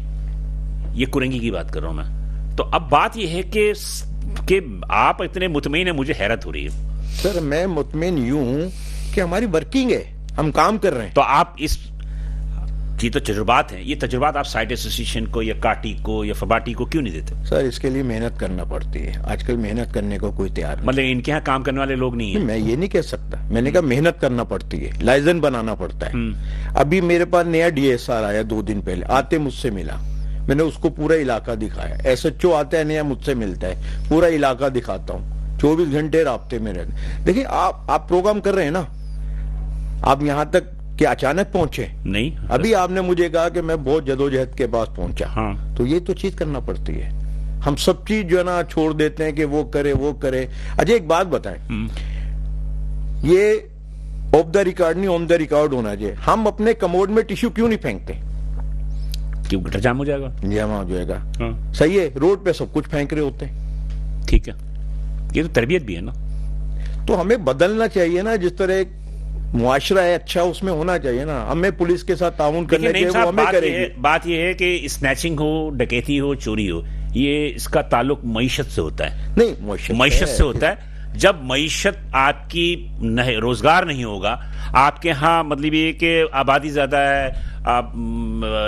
[SPEAKER 1] یہ کرنگی کی بات کر رہا ہوں میں. تو اب بات یہ ہے کہ آپ اتنے مطمئن ہیں, مجھے حیرت ہو رہی ہے.
[SPEAKER 2] سر میں مطمئن یوں ہوں کہ ہماری ورکنگ ہے, ہم کام کر رہے ہیں.
[SPEAKER 1] تو آپ اس کی تو تجربات ہیں, یہ تجربات آپ سائٹ ایسوسیشن کو یا کاٹی کو یا فباٹی کو کیوں نہیں دیتے؟
[SPEAKER 2] سر اس کے لیے محنت کرنا پڑتی ہے, آج کل محنت کرنے کو کوئی تیار نہیں.
[SPEAKER 1] مطلب ان کے ہاں کام کرنے والے لوگ نہیں ہیں؟
[SPEAKER 2] میں یہ نہیں کہہ سکتا, میں نے کہا محنت کرنا پڑتی ہے, لائزن بنانا پڑتا ہے. ابھی میرے پاس نیا ڈی ایس آر آیا 2 دن پہلے, آتے مجھ سے ملا, میں نے اس کو پورا علاقہ دکھایا. ایس ایچ او آتا ہے نیا, مجھ سے ملتا ہے, پورا علاقہ دکھاتا ہوں, 24 گھنٹے رابطے میں رہتے. دیکھیں آپ پروگرام کر رہے ہیں نا, آپ یہاں تک کہ اچانک پہنچے
[SPEAKER 1] نہیں.
[SPEAKER 2] ابھی آپ نے مجھے کہا کہ میں بہت جدوجہد کے پاس پہنچا.
[SPEAKER 1] ہاں.
[SPEAKER 2] تو یہ تو چیز کرنا پڑتی ہے. ہم سب چیز جو ہے نا چھوڑ دیتے ہیں کہ وہ کرے. اچھا ایک بات بتائیں, یہ آف دا ریکارڈ نہیں آن دا ریکارڈ ہونا چاہیے. ہم اپنے کموڈ میں ٹیشو کیوں نہیں پھینکتے؟
[SPEAKER 1] کیوں گٹر جام ہو جائے گا؟
[SPEAKER 2] جمع ہو جائے گا. صحیح ہے, روڈ پہ سب کچھ پھینک رہے ہوتے ہیں.
[SPEAKER 1] ٹھیک ہے, یہ تو تربیت بھی ہے نا.
[SPEAKER 2] تو ہمیں بدلنا چاہیے نا, جس طرح ایک معاشرہ ہے اچھا اس میں ہونا چاہیے نا. ہمیں پولیس کے ساتھ تعاون کرنا چاہیے, وہ ہمیں کرے گی.
[SPEAKER 1] بات یہ ہے کہ اسنیچنگ ہو, ڈکیتی ہو, چوری ہو, یہ اس کا تعلق معیشت سے ہوتا ہے.
[SPEAKER 2] نہیں,
[SPEAKER 1] معیشت سے ہوتا ہے. جب معیشت آپ کی روزگار نہیں ہوگا, آپ کے ہاں مطلب یہ کہ آبادی زیادہ ہے, آپ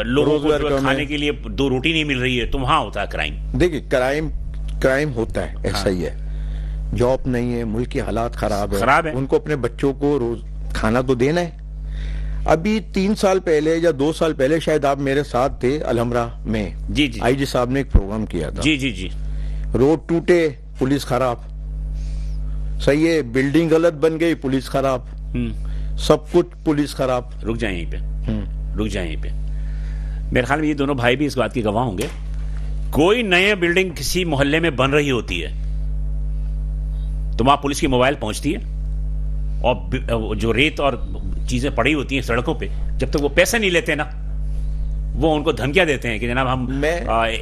[SPEAKER 1] لوگوں کو کھانے کے لیے 2 روٹی نہیں مل رہی ہے, تو وہاں ہوتا ہے کرائم.
[SPEAKER 2] دیکھیں کرائم ہوتا ہے, ایسا ہی ہے. جاب نہیں ہے, ملک کے حالات خراب ہے, ان کو اپنے بچوں کو روز کھانا تو دینا ہے. ابھی 3 سال پہلے یا 2 سال پہلے شاید آپ میرے ساتھ تھے الحمرہ میں,
[SPEAKER 1] جی
[SPEAKER 2] آئی جی صاحب نے ایک پروگرام کیا تھا.
[SPEAKER 1] جی
[SPEAKER 2] روڈ ٹوٹے, پولیس خراب. صحیح ہے, بلڈنگ غلط بن گئی, پولیس خراب. سب کچھ پولیس خراب.
[SPEAKER 1] رک جائیں یہیں پہ. میرے خیال میں یہ دونوں بھائی بھی اس بات کی گواہ ہوں گے. کوئی نئے بلڈنگ کسی محلے میں بن رہی ہوتی ہے تو وہاں پولیس کی موبائل پہنچتی ہے, اور جو ریت اور چیزیں پڑی ہوتی ہیں سڑکوں پہ, جب تک وہ پیسے نہیں لیتے نا, وہ ان کو دھمکیاں دیتے ہیں کہ جناب ہم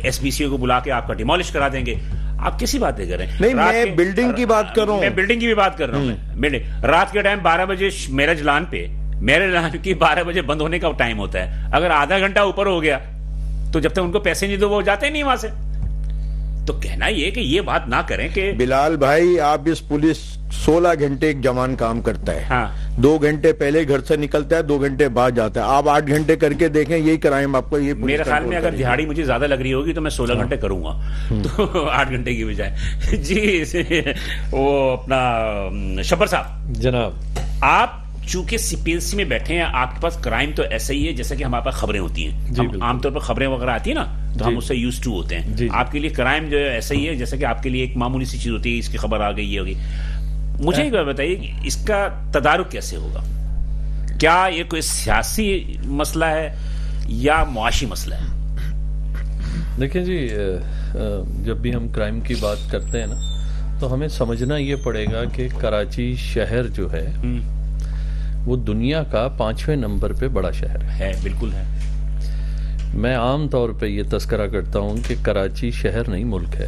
[SPEAKER 1] ایس بی سی او کو بلا کے آپ کا ڈیمولش کرا دیں گے. آپ کسی بات نہیں کر رہے ہیں.
[SPEAKER 2] نہیں, میں بلڈنگ کی بات کر رہا ہوں.
[SPEAKER 1] میں بلڈنگ کی بھی بات کر رہا ہوں. رات کے ٹائم 12 بجے میرج لان پہ, میرج لان کی 12 بجے بند ہونے کا ٹائم ہوتا ہے. اگر آدھا گھنٹہ اوپر ہو گیا تو جب تک ان کو پیسے نہیں دو وہ جاتے نہیں وہاں سے. تو کہنا یہ کہ یہ بات نہ کریں کہ
[SPEAKER 2] بلال بھائی, آپ اس پولیس 16 گھنٹے ایک جوان کام کرتا ہے. 2 گھنٹے پہلے گھر سے نکلتا ہے, 2 گھنٹے بعد جاتا ہے. آپ 8 گھنٹے کر کے دیکھیں, یہی کرائم آپ کو. یہ
[SPEAKER 1] میرے خیال میں اگر دہاڑی مجھے زیادہ لگ رہی ہوگی تو میں 16 گھنٹے کروں گا, تو 8 گھنٹے کی بجائے. جی وہ اپنا شبر صاحب
[SPEAKER 3] جناب,
[SPEAKER 1] آپ چونکہ سی پی ایل سی میں بیٹھے ہیں, آپ کے پاس کرائم تو ایسا ہی ہے جیسے کہ ہمارے پاس خبریں ہوتی ہیں. عام طور پر خبریں وغیرہ آتی ہیں نا, تو ہم اس سے یوز ٹو ہوتے ہیں. آپ کے لیے کرائم جو ہے ایسا ہی ہے جیسے کہ آپ کے لیے ایک معمولی سی چیز ہوتی ہے, اس کی خبر آ گئی, یہ ہوگی. مجھے ایک بات بتائیے کہ اس کا تدارک کیسے ہوگا؟ کیا یہ کوئی سیاسی مسئلہ ہے یا معاشی مسئلہ ہے؟
[SPEAKER 3] دیکھیں جی, جب بھی ہم کرائم کی بات کرتے ہیں نا, تو ہمیں سمجھنا یہ پڑے گا کہ کراچی شہر جو ہے وہ دنیا کا 5ویں نمبر پہ بڑا شہر ہے.
[SPEAKER 1] بالکل ہے.
[SPEAKER 3] میں عام طور پہ یہ تذکرہ کرتا ہوں کہ کراچی شہر نہیں ملک ہے.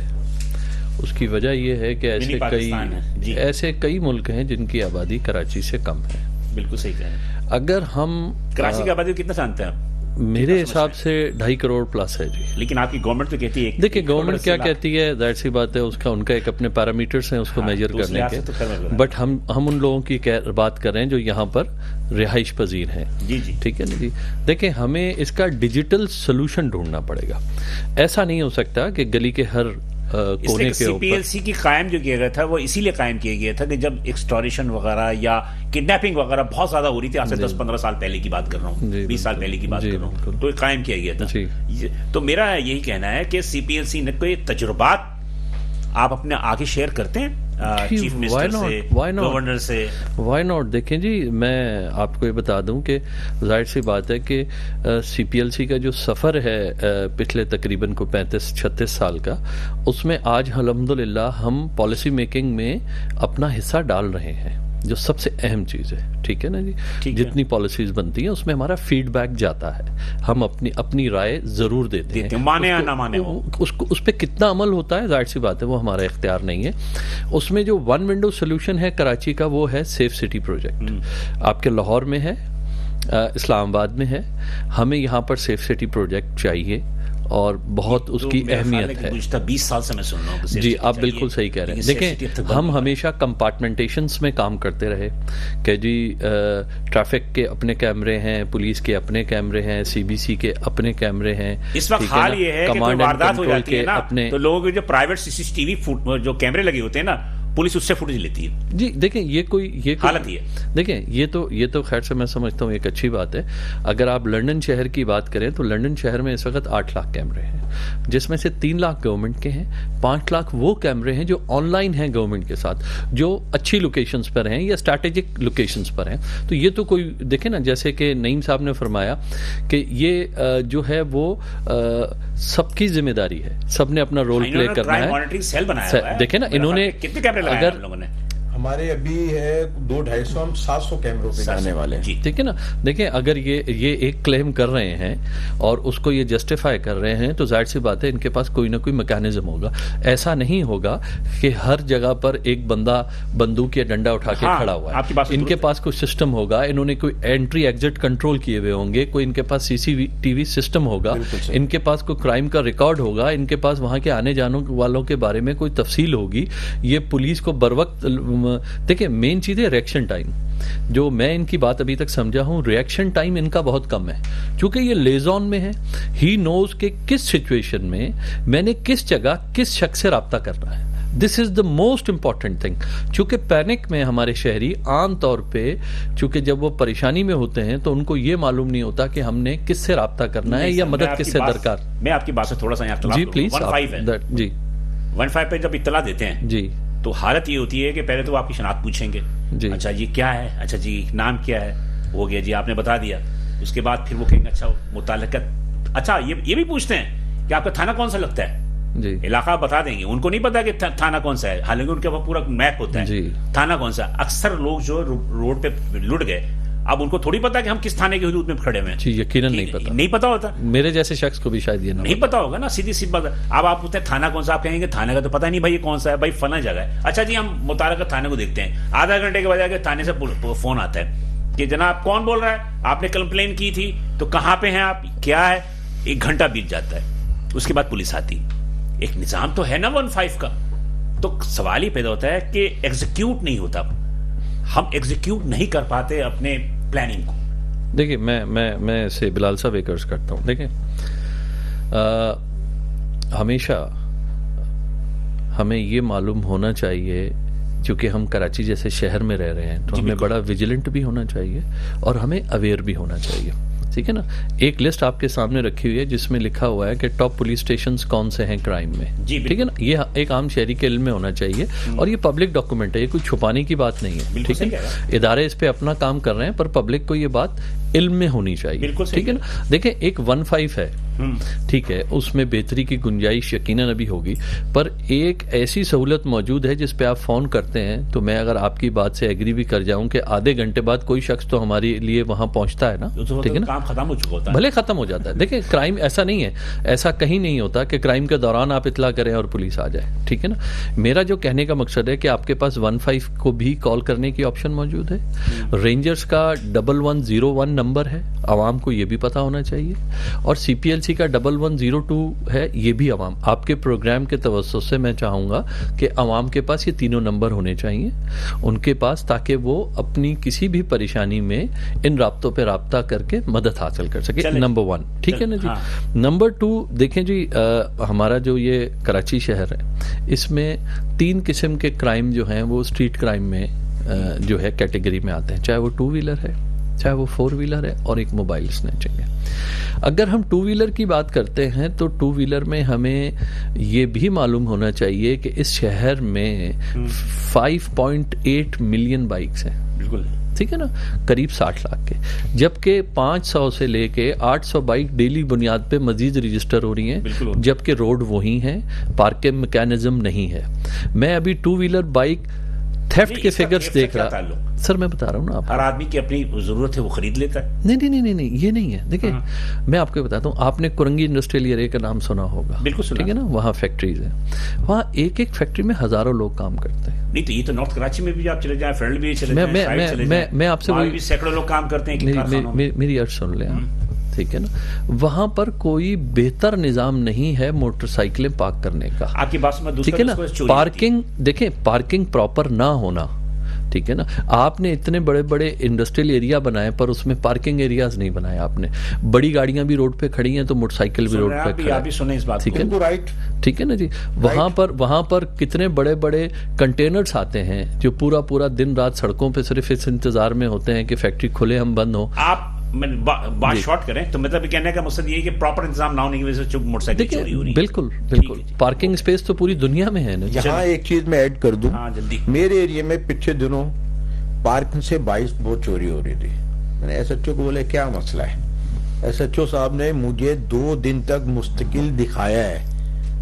[SPEAKER 3] اس کی وجہ یہ ہے کہ ایسے کئی ملک ہیں جن کی آبادی کراچی سے کم ہے.
[SPEAKER 1] بالکل صحیح کہہ رہے ہیں.
[SPEAKER 3] اگر ہم
[SPEAKER 1] کراچی کی آبادی کتنا جانتے ہیں آپ؟
[SPEAKER 3] میرے حساب سے 2.5 کروڑ پلس ہے. جی
[SPEAKER 1] لیکن آپ کی گورنمنٹ تو کہتی ہے,
[SPEAKER 3] دیکھیں گورنمنٹ کیا کہتی ہے, ظاہر سی بات ہے, ان کا ایک اپنے پیرامیٹرز ہیں اس کو میجر کرنے کے. بٹ ہم ان لوگوں کی بات کر رہے ہیں جو یہاں پر رہائش پذیر ہیں.
[SPEAKER 1] جی
[SPEAKER 3] ٹھیک ہے نا جی. دیکھیں ہمیں اس کا ڈیجیٹل سولوشن ڈھونڈنا پڑے گا. ایسا نہیں ہو سکتا کہ گلی کے ہر کونے کے
[SPEAKER 1] سی پی ایل سی کی قائم جو کیا گیا تھا وہ اسی لیے قائم کیا گیا تھا کہ جب ایکسٹوریشن وغیرہ یا کڈنیپنگ وغیرہ بہت زیادہ ہو رہی تھی, آج سے 10-15 سال پہلے کی بات کر رہا ہوں, 20 سال پہلے کی بات کر رہا ہوں, تو قائم کیا گیا تھا. تو میرا یہی کہنا ہے کہ سی پی ایل سی نے کوئی تجربات آپ اپنے آگے شیئر کرتے ہیں چیف منسٹر سے, گورنر سے؟
[SPEAKER 3] Why not. دیکھیں جی, میں آپ کو یہ بتا دوں کہ ظاہر سی بات ہے کہ سی پی ایل سی کا جو سفر ہے پچھلے تقریباً کو 35-36 سال کا, اس میں آج الحمدللہ ہم پالیسی میکنگ میں اپنا حصہ ڈال رہے ہیں. جو سب سے اہم چیز ہے, ٹھیک ہے نا جی, جتنی پالیسیز بنتی ہیں اس میں ہمارا فیڈ بیک جاتا ہے, ہم اپنی رائے ضرور دیتے ہیں,
[SPEAKER 1] مانے یا نہ مانے
[SPEAKER 3] اس پہ کتنا عمل ہوتا ہے ظاہر سی بات ہے وہ ہمارا اختیار نہیں ہے. اس میں جو ون ونڈو سولوشن ہے کراچی کا وہ ہے سیف سٹی پروجیکٹ, آپ کے لاہور میں ہے, اسلام آباد میں ہے, ہمیں یہاں پر سیف سٹی پروجیکٹ چاہیے اور بہت اس کی اہمیت ہے.
[SPEAKER 1] 20 سال سے میں سن رہا ہوں.
[SPEAKER 3] جی آپ بالکل صحیح کہہ رہے ہیں. دیکھیں ہم ہمیشہ کمپارٹمنٹیشنز میں کام کرتے رہے کہ جی ٹریفک کے اپنے کیمرے ہیں, پولیس کے اپنے کیمرے ہیں, سی بی سی کے اپنے کیمرے ہیں.
[SPEAKER 1] اس وقت حال یہ ہے کہ کوئی واردات ہو جاتی ہے نا تو لوگ جو پرائیویٹ سی سی ٹی وی جو کیمرے لگے ہوتے ہیں نا پولیس اس سے فوٹیج لیتی ہے.
[SPEAKER 3] جی دیکھیں یہ
[SPEAKER 1] حالت یہ ہے.
[SPEAKER 3] دیکھیں یہ تو خیر سے میں سمجھتا ہوں ایک اچھی بات ہے. اگر آپ لنڈن شہر کی بات کریں تو لنڈن شہر میں اس وقت 8 لاکھ کیمرے ہیں, جس میں سے 3 لاکھ گورنمنٹ کے ہیں, 5 لاکھ وہ کیمرے ہیں جو آن لائن ہیں گورنمنٹ کے ساتھ, جو اچھی لوکیشنز پر ہیں یا اسٹریٹجک لوکیشنز پر ہیں. تو یہ تو کوئی دیکھیں نا, جیسے کہ نعیم صاحب نے فرمایا کہ یہ جو ہے وہ سب کی ذمہ داری ہے, سب نے اپنا رول پلے کرنا ہے. دیکھیں نا انہوں نے
[SPEAKER 1] اگر
[SPEAKER 2] ہمارے ابھی ہے 200-250 ہم 700 کیمروں پہ جانے والے ہیں.
[SPEAKER 3] ٹھیک ہے نا. دیکھیں اگر یہ ایک کلیم کر رہے ہیں اور اس کو یہ جسٹیفائی کر رہے ہیں تو ظاہر سی بات ہے ان کے پاس کوئی نہ کوئی میکینزم ہوگا. ایسا نہیں ہوگا کہ ہر جگہ پر ایک بندہ بندوق یا ڈنڈا اٹھا کے کھڑا ہوا ہے. ان کے پاس کوئی سسٹم ہوگا, انہوں نے کوئی انٹری ایگزٹ کنٹرول کیے ہوئے ہوں گے, کوئی ان کے پاس سی سی ٹی وی سسٹم ہوگا, ان کے پاس کوئی کرائم کا ریکارڈ ہوگا, ان کے پاس وہاں کے آنے جانے والوں کے بارے میں کوئی تفصیل ہوگی. یہ پولیس کو بروقت دیکھیں مین چیز ہے ریئیکشن ٹائم. جو میں ان کی بات ابھی تک سمجھا ہوں, ریئیکشن ٹائم ان کا بہت کم ہے چونکہ یہ لیزون میں ہے. ہی نوز کہ کس سچویشن میں نے کس جگہ کس شخص سے رابطہ کرنا ہے. دس از دا موسٹ امپورٹنٹ تھنگ. چونکہ پینک میں ہمارے شہری عام طور پہ چونکہ جب وہ پریشانی میں ہوتے ہیں تو ان کو یہ معلوم نہیں ہوتا کہ ہم نے کس سے رابطہ کرنا ہے یا مدد کس سے درکار.
[SPEAKER 1] میں آپ کی بات سے تھوڑا سا
[SPEAKER 3] جی پلیز.
[SPEAKER 1] 15 پہ جب اطلاع دیتے ہیں جی تو حالت یہ ہوتی ہے کہ پہلے تو آپ کی شناخت پوچھیں گے, اچھا جی کیا ہے, اچھا جی نام کیا ہے, ہو گیا جی آپ نے بتا دیا. اس کے بعد پھر وہ کہیں گے اچھا متعلقہ, اچھا یہ بھی پوچھتے ہیں کہ آپ کا تھانہ کون سا لگتا ہے جی, علاقہ بتا دیں گے. ان کو نہیں پتا کہ تھانہ کون سا ہے, حالانکہ ان کے پاس پورا میپ ہوتا ہے جی تھانہ کون سا. اکثر لوگ جو روڈ پہ لٹ گئے اب ان کو تھوڑی پتا کہ ہم کس تھانے کے حدود میں کھڑے ہوئے ہیں.
[SPEAKER 3] جی یقیناً نہیں پتا ہوتا. میرے جیسے شخص کو بھی شاید یہ
[SPEAKER 1] نہیں پتا ہوگا نا, سیدھی سی بات. اب آپ پوچھتے ہیں تھانہ کون سا, آپ کہیں گے تھانے کا تو پتا نہیں بھائی یہ کون سا ہے, بھائی فلاں جگہ ہے. اچھا جی ہم متعلقہ تھانے کو دیکھتے ہیں, آدھا گھنٹے کے بعد تھانے سے فون آتا ہے کہ جناب کون بول رہا ہے, آپ نے کمپلین کی تھی تو کہاں پہ ہیں آپ, کیا ہے. 1 گھنٹہ بیت جاتا ہے, اس کے بعد پولیس آتی. ایک نظام تو ہے نا 15 کا. تو سوال ہی پیدا ہوتا ہے کہ ایگزیکیوٹ نہیں ہوتا, ہم ایگزیکیوٹ نہیں کر پاتے اپنے پلاننگ کو.
[SPEAKER 3] دیکھیں میں سے بلال صاحب ایک عرض کرتا ہوں. دیکھیں ہمیشہ ہمیں یہ معلوم ہونا چاہیے چونکہ ہم کراچی جیسے شہر میں رہ رہے ہیں تو ہمیں بڑا ویجیلنٹ بھی ہونا چاہیے اور ہمیں اویئر بھی ہونا چاہیے. ٹھیک ہے نا. ایک لسٹ آپ کے سامنے رکھی ہوئی ہے جس میں لکھا ہوا ہے کہ ٹاپ پولیس اسٹیشنز کون سے ہیں کرائم میں. ٹھیک ہے نا. یہ ایک عام شہری کے علم میں ہونا چاہیے اور یہ پبلک ڈاکومنٹ ہے, یہ کوئی چھپانے کی بات نہیں ہے. ٹھیک ہے. ادارے اس پہ اپنا کام کر رہے ہیں پر پبلک کو یہ بات علم میں ہونی چاہیے. ٹھیک ہے نا. دیکھیں ایک 15 ہے, ٹھیک ہے, اس میں بہتری کی گنجائش یقیناً ابھی ہوگی, پر ایک ایسی سہولت موجود ہے جس پہ آپ فون کرتے ہیں تو میں اگر آپ کی بات سے ایگری بھی کر جاؤں کہ آدھے گھنٹے بعد کوئی شخص تو ہمارے لیے وہاں پہنچتا ہے نا. ٹھیک ہے نا.
[SPEAKER 1] ختم ہو چکا ہوتا ہے,
[SPEAKER 3] بھلے ختم ہو جاتا ہے. دیکھیں کرائم ایسا نہیں ہے, ایسا کہیں نہیں ہوتا کہ کرائم کے دوران آپ اطلاع کریں اور پولیس آ جائے. ٹھیک ہے نا. میرا جو کہنے کا مقصد ہے کہ آپ کے پاس 15 کو بھی کال کرنے کی آپشن موجود ہے. رینجرز کا 1101 نمبر ہے, عوام کو یہ بھی پتا ہونا چاہیے, اور سی پی ایل سی کا 1102 ہے, یہ بھی عوام. آپ کے پروگرام کے توسط سے میں چاہوں گا کہ عوام کے پاس یہ تینوں نمبر ہونے چاہیے ان کے پاس, تاکہ وہ اپنی کسی بھی پریشانی میں ان رابطوں پہ رابطہ کر کے مدد حاصل کر سکے. نمبر 1. ٹھیک ہے نا جی. نمبر 2 دیکھیں جی, ہمارا جو یہ کراچی شہر ہے اس میں 3 قسم کے کرائم جو ہیں وہ اسٹریٹ کرائم میں جو ہے کیٹیگری میں آتے ہیں, چاہے وہ 2 ویلر ہے, چاہے وہ 4 ویلر ہے, اور ایک موبائل اسنیچنگ ہے. اگر ہم 2 ویلر کی بات کرتے ہیں تو 2 ویلر میں ہمیں یہ بھی معلوم ہونا چاہیے کہ اس شہر میں 5.8 ملین بائکس ہیں.
[SPEAKER 1] بالکل.
[SPEAKER 3] ٹھیک ہے نا. قریب 60 لاکھ کے, جبکہ 500 سے لے کے 800 بائک ڈیلی بنیاد پہ مزید رجسٹر ہو رہی ہیں, جبکہ روڈ وہی ہیں, پارکنگ میکینزم نہیں ہے. میں ابھی 2 ویلر بائک تھیفٹ کے فگرز دیکھ رہا سر میں بتا رہا ہوں نا آپ
[SPEAKER 1] ہر آدمی کی اپنی ضرورت ہے وہ خرید لیتا ہے.
[SPEAKER 3] نہیں یہ نہیں ہے. دیکھیں میں آپ کو بتاتا ہوں, آپ نے کرنگی انڈسٹریل ایریا کا نام سنا ہوگا.
[SPEAKER 1] بالکل سنا.
[SPEAKER 3] ٹھیک ہے نا, وہاں فیکٹریز ہیں, وہاں ایک فیکٹری میں ہزاروں لوگ کام کرتے ہیں.
[SPEAKER 1] نہیں تو یہ تو نارتھ کراچی میں بھی آپ چلے جائیں, فرنٹ بھی چلے جائیں,
[SPEAKER 3] میں آپ سے وہی
[SPEAKER 1] سینکڑوں لوگ کام کرتے ہیں.
[SPEAKER 3] میری عرض سن لیں, ٹھیک ہے نا, وہاں پر کوئی بہتر نظام نہیں ہے موٹر سائیکلیں پارک کرنے کا.
[SPEAKER 1] آپ کی بات میں
[SPEAKER 3] ٹھیک ہے نا, پارکنگ دیکھیں, پارکنگ پراپر نہ ہونا, ٹھیک ہے نا. آپ نے اتنے بڑے بڑے انڈسٹریل ایریا بنائے پر اس میں پارکنگ ایریاز نہیں بنائے آپ نے. بڑی گاڑیاں بھی روڈ پہ کھڑی ہیں تو موٹر سائیکل بھی روڈ پہ کھڑی ہے. ٹھیک ہے نا جی. وہاں پر کتنے بڑے بڑے کنٹینرز آتے ہیں جو پورا دن رات سڑکوں پہ صرف اس انتظار میں ہوتے ہیں کہ فیکٹری کھلے ہم بند ہو.
[SPEAKER 1] آپ بات شارٹ کریں تو مطلب کہنے کا مقصد یہ ہے کہ پراپر انتظام نہ ہونے کی وجہ سے موٹر سائیکل چوری ہو رہی ہے.
[SPEAKER 3] بالکل پارکنگ اسپیس تو پوری دنیا میں ہے نا.
[SPEAKER 2] یہاں ایک چیز میں ایڈ کر دوں,
[SPEAKER 1] جلدی.
[SPEAKER 2] میرے ایریا میں پچھلے دنوں پارکنگ سے 22 بہت چوری ہو رہی تھی. میں نے ایس ایچ او کو بولے کیا مسئلہ ہے. ایس ایچ او صاحب نے مجھے 2 دن تک مستقل دکھایا ہے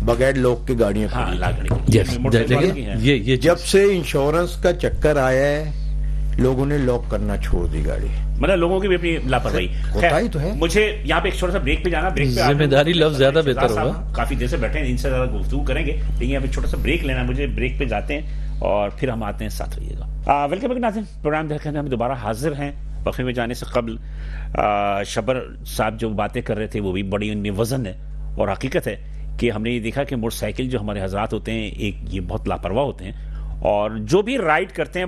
[SPEAKER 2] بغیر لوک کے گاڑیاں کھڑی. جب سے انشورنس کا چکر آیا ہے لوگوں نے لاک کرنا چھوڑ دی گاڑی.
[SPEAKER 1] مطلب لوگوں کی بھی اپنی لاپرواہی
[SPEAKER 2] تو ہے.
[SPEAKER 1] مجھے یہاں پہ ایک چھوٹا سا بریک پہ جانا, بریک پہ
[SPEAKER 3] ذمہ داری لفظ زیادہ بہتر ہوگا.
[SPEAKER 1] کافی دیر سے بیٹھے ہیں, ان سے زیادہ گفتگو کریں گے, لیکن یہاں پہ چھوٹا سا بریک لینا, مجھے بریک پہ جاتے ہیں اور پھر ہم آتے ہیں, ساتھ رہیے گا. ویلکم بیک ناظرین, پروگرام دیکھنے ہم دوبارہ حاضر ہیں. وقفے میں جانے سے قبل شبر صاحب جو باتیں کر رہے تھے وہ بھی بڑی ان میں وزن ہے, اور حقیقت ہے کہ ہم نے یہ دیکھا کہ موٹر سائیکل جو ہمارے حضرات ہوتے ہیں ایک یہ بہت لاپرواہ ہوتے ہیں, اور جو بھی رائڈ کرتے ہیں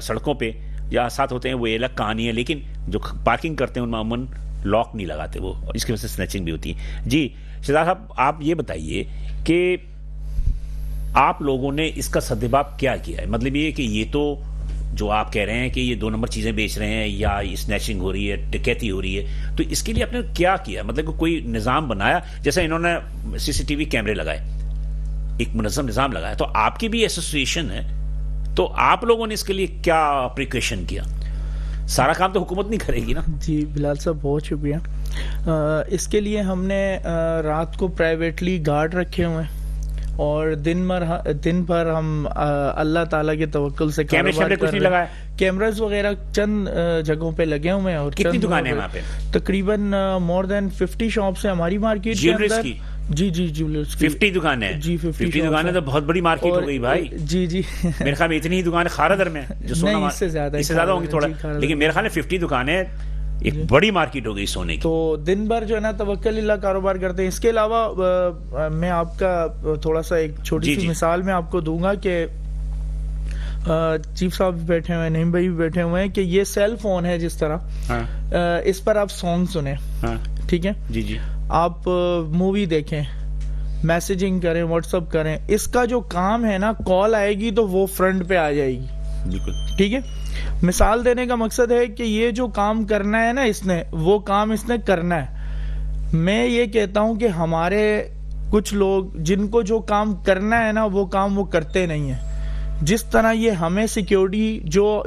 [SPEAKER 1] سڑکوں پہ یا ساتھ ہوتے ہیں وہ الگ کہانی ہے, لیکن جو پارکنگ کرتے ہیں ان میں عموماً لاک نہیں لگاتے وہ, اور اس کی وجہ سے سنیچنگ بھی ہوتی ہے. جی شہزاد صاحب, آپ یہ بتائیے کہ آپ لوگوں نے اس کا سدباب کیا کیا ہے. مطلب یہ کہ یہ تو جو آپ کہہ رہے ہیں کہ یہ 2 نمبر چیزیں بیچ رہے ہیں یا اسنیچنگ ہو رہی ہے, ڈکیتی ہو رہی ہے, تو اس کے لیے آپ نے کیا کیا؟ مطلب کہ کوئی نظام بنایا, جیسے انہوں نے CCTV کیمرے لگائے, ایک منظم نظام لگایا, تو آپ کی بھی ایسوسیشن ہے, تو آپ لوگوں نے اس کے لیے کیا پریکاشن کیا؟ سارا کام تو حکومت نہیں کرے گی نا.
[SPEAKER 4] جی بلال صاحب بہت شکریہ. اس کے لیے ہم نے رات کو پرائیویٹلی گارڈ رکھے ہوئے ہیں, اور دن بھر ہم اللہ تعالیٰ کے توکل سے کاروبار کر رہے ہیں. کیمراز وغیرہ چند جگہوں پہ لگے ہوئے ہیں. اور
[SPEAKER 1] کتنی دکانیں ہیں وہاں پہ؟
[SPEAKER 4] تقریباً more than 50 شاپس ہیں ہماری مارکیٹ کے اندر. جی جیولرز
[SPEAKER 1] 50 دکانیں ہیں. جی 50 دکانیں تو بہت بڑی مارکیٹ ہو گئی بھائی.
[SPEAKER 4] جی
[SPEAKER 1] میرے خیال میں اتنی ہی دکانیں خاردر میں جو سونا, اس سے زیادہ ہوں گی تھوڑا, لیکن میرے خیال میں 50 دکانیں ایک بڑی مارکیٹ ہو گئی سونے کی.
[SPEAKER 4] تو دن بھر جو ہے نا توکل اللہ کاروبار کرتے ہیں. اس کے علاوہ میں آپ کا تھوڑا سا ایک چھوٹی سی مثال میں آپ کو دوں گا کہ چیف صاحب بھی بیٹھے ہوئے ہیں, نعیم بھائی بھی بیٹھے ہوئے ہیں, کہ یہ سیل فون ہے جس طرح, اس پر آپ سانگ سنیں, ٹھیک ہے,
[SPEAKER 1] جی
[SPEAKER 4] آپ مووی دیکھیں, میسیجنگ کریں, واٹس ایپ کریں. اس کا جو کام ہے نا, کال آئے گی تو وہ فرنٹ پہ آ جائے گی.
[SPEAKER 1] بالکل
[SPEAKER 4] ٹھیک ہے. مثال دینے کا مقصد ہے کہ یہ جو کام کرنا ہے نا اس نے, وہ کام اس نے کرنا ہے. میں یہ کہتا ہوں کہ ہمارے کچھ لوگ جن کو جو کام کرنا ہے نا وہ کام وہ کرتے نہیں ہیں. جس طرح یہ ہمیں سیکیورٹی جو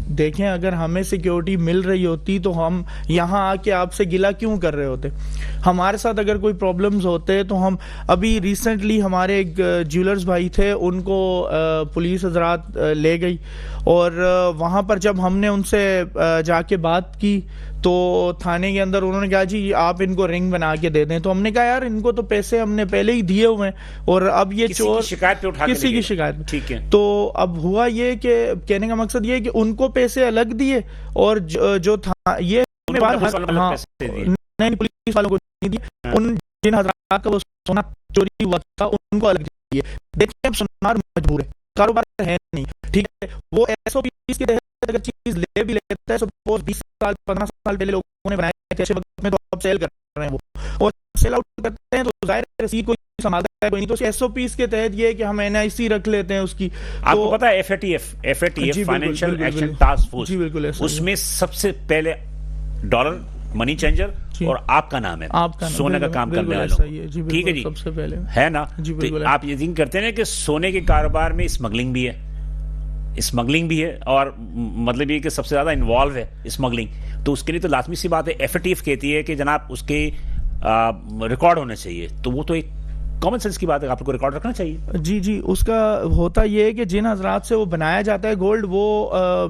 [SPEAKER 4] دیکھیں, اگر ہمیں سیکیورٹی مل رہی ہوتی تو ہم یہاں آ کے آپ سے گلہ کیوں کر رہے ہوتے؟ ہمارے ساتھ اگر کوئی پرابلمز ہوتے تو ہم, ابھی ریسنٹلی ہمارے ایک جیولرز بھائی تھے, ان کو پولیس حضرات لے گئی, اور وہاں پر جب ہم نے ان سے جا کے بات کی تو تھانے کے اندر انہوں نے کہا جی آپ ان کو رنگ بنا کے دے دیں. تو ہم نے کہا یار ان کو تو پیسے ہم نے پہلے ہی دیے ہوئے ہیں, اور اب یہ چور کسی کی شکایت پہ, ٹھیک ہے. تو اب ہوا یہ کہ کہنے کا مقصد یہ کہ ان کو پیسے الگ دیے, اور جو تھا یہ پولیس والوں کو نہیں دیے, ان جن حضرات کا وہ سونا چوری ہوا تھا ان کو الگ دیے. دیکھیں اب سنار مجبور ہے, کاروبار ہے نہیں, ٹھیک ہے. وہ SOPs کے تحت اگر چیز لے بھی لیتا ہے, سپوز 20 سال 15 سال پہلے لوگوں نے بنایا کیسے وقت میں, تو آپ سیل کر رہے ہیں وہ, اور سیل آؤٹ کرتے ہیں تو ظاہر رسید کوئی سنبھالتا ہے کوئی نہیں, تو SOPs کے تحت یہ کہ ہم NIC رکھ لیتے ہیں اس کی.
[SPEAKER 1] آپ کو پتا ہے FATF financial action task force, اس میں سب سے پہلے ڈالر منی چینجر اور آپ کا نام ہے, سونے کا کام کرنے والوں, ٹھیک ہے جی,
[SPEAKER 4] سب سے پہلے
[SPEAKER 1] ہے نا. آپ یقین کرتے ہیں کہ سونے کے کاروبار میں اسمگلنگ بھی ہے, اور مطلب یہ کہ سب سے زیادہ انوالو ہے اسمگلنگ. تو اس کے لیے تو لازمی سی بات ہے, FATF کہتی ہے کہ جناب اس کے ریکارڈ ہونے چاہیے. تو وہ تو ایک کامن سینس کی بات ہے, آپ کو ریکارڈ رکھنا چاہیے.
[SPEAKER 4] جی جی, اس کا ہوتا یہ ہے کہ جن حضرات سے وہ بنایا جاتا ہے گولڈ, وہ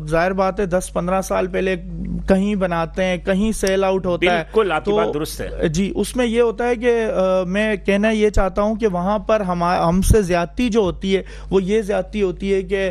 [SPEAKER 4] ظاہر بات ہے 10-15 سال پہلے کہیں بناتے ہیں, کہیں سیل آؤٹ ہوتا ہے.
[SPEAKER 1] بالکل آپ کی بات درست ہے.
[SPEAKER 4] جی, اس میں یہ ہوتا ہے کہ میں کہنا یہ چاہتا ہوں کہ وہاں پر ہم سے زیادتی جو ہوتی ہے وہ یہ زیادتی ہوتی ہے کہ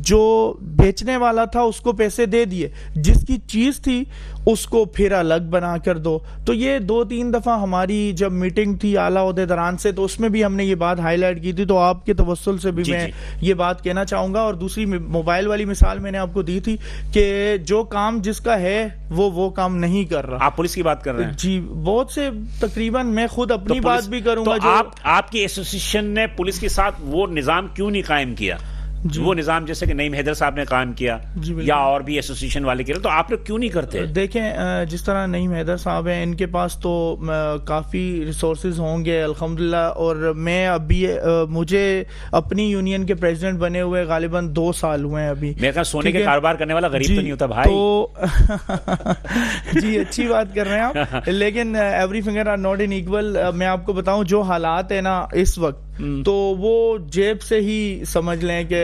[SPEAKER 4] جو بیچنے والا تھا اس کو پیسے دے دیے, جس کی چیز تھی اس کو پھر الگ بنا کر دو. تو یہ 2-3 دفعہ ہماری جب میٹنگ تھی اعلیٰ عہدیداران سے, تو اس میں بھی ہم نے یہ بات ہائی لائٹ کی تھی. تو آپ کے توسل سے بھی میں یہ بات کہنا چاہوں گا. اور دوسری موبائل والی مثال میں نے آپ کو دی تھی کہ جو کام جس کا ہے وہ کام نہیں کر رہا.
[SPEAKER 1] آپ پولیس کی بات کر رہے ہیں؟
[SPEAKER 4] جی, بہت سے تقریباً میں خود اپنی بات بھی کروں گا.
[SPEAKER 1] تو آپ کی ایسوسیشن نے پولیس کے ساتھ وہ نظام کیوں نہیں قائم کیا؟ وہ نظام جیسے کہ نعیم حیدر صاحب نے قائم کیا یا اور بھی ایسوسیشن والے کے, تو آپ لوگ کیوں نہیں کرتے؟
[SPEAKER 4] دیکھیں, جس طرح نعیم حیدر صاحب ہیں, ان کے پاس تو کافی ریسورسز ہوں گے الحمدللہ. اور میں ابھی مجھے اپنی یونین کے پریزیڈنٹ بنے ہوئے غالباً 2 سال ہوئے ہیں ابھی.
[SPEAKER 1] میں کہا سونے کے کاروبار کرنے والا غریب تو نہیں ہوتا بھائی.
[SPEAKER 4] تو جی, اچھی بات کر رہے ہیں آپ, لیکن every finger are not in equal. میں آپ کو بتاؤں جو حالات ہیں نا اس وقت, تو وہ جیب سے ہی سمجھ لیں کہ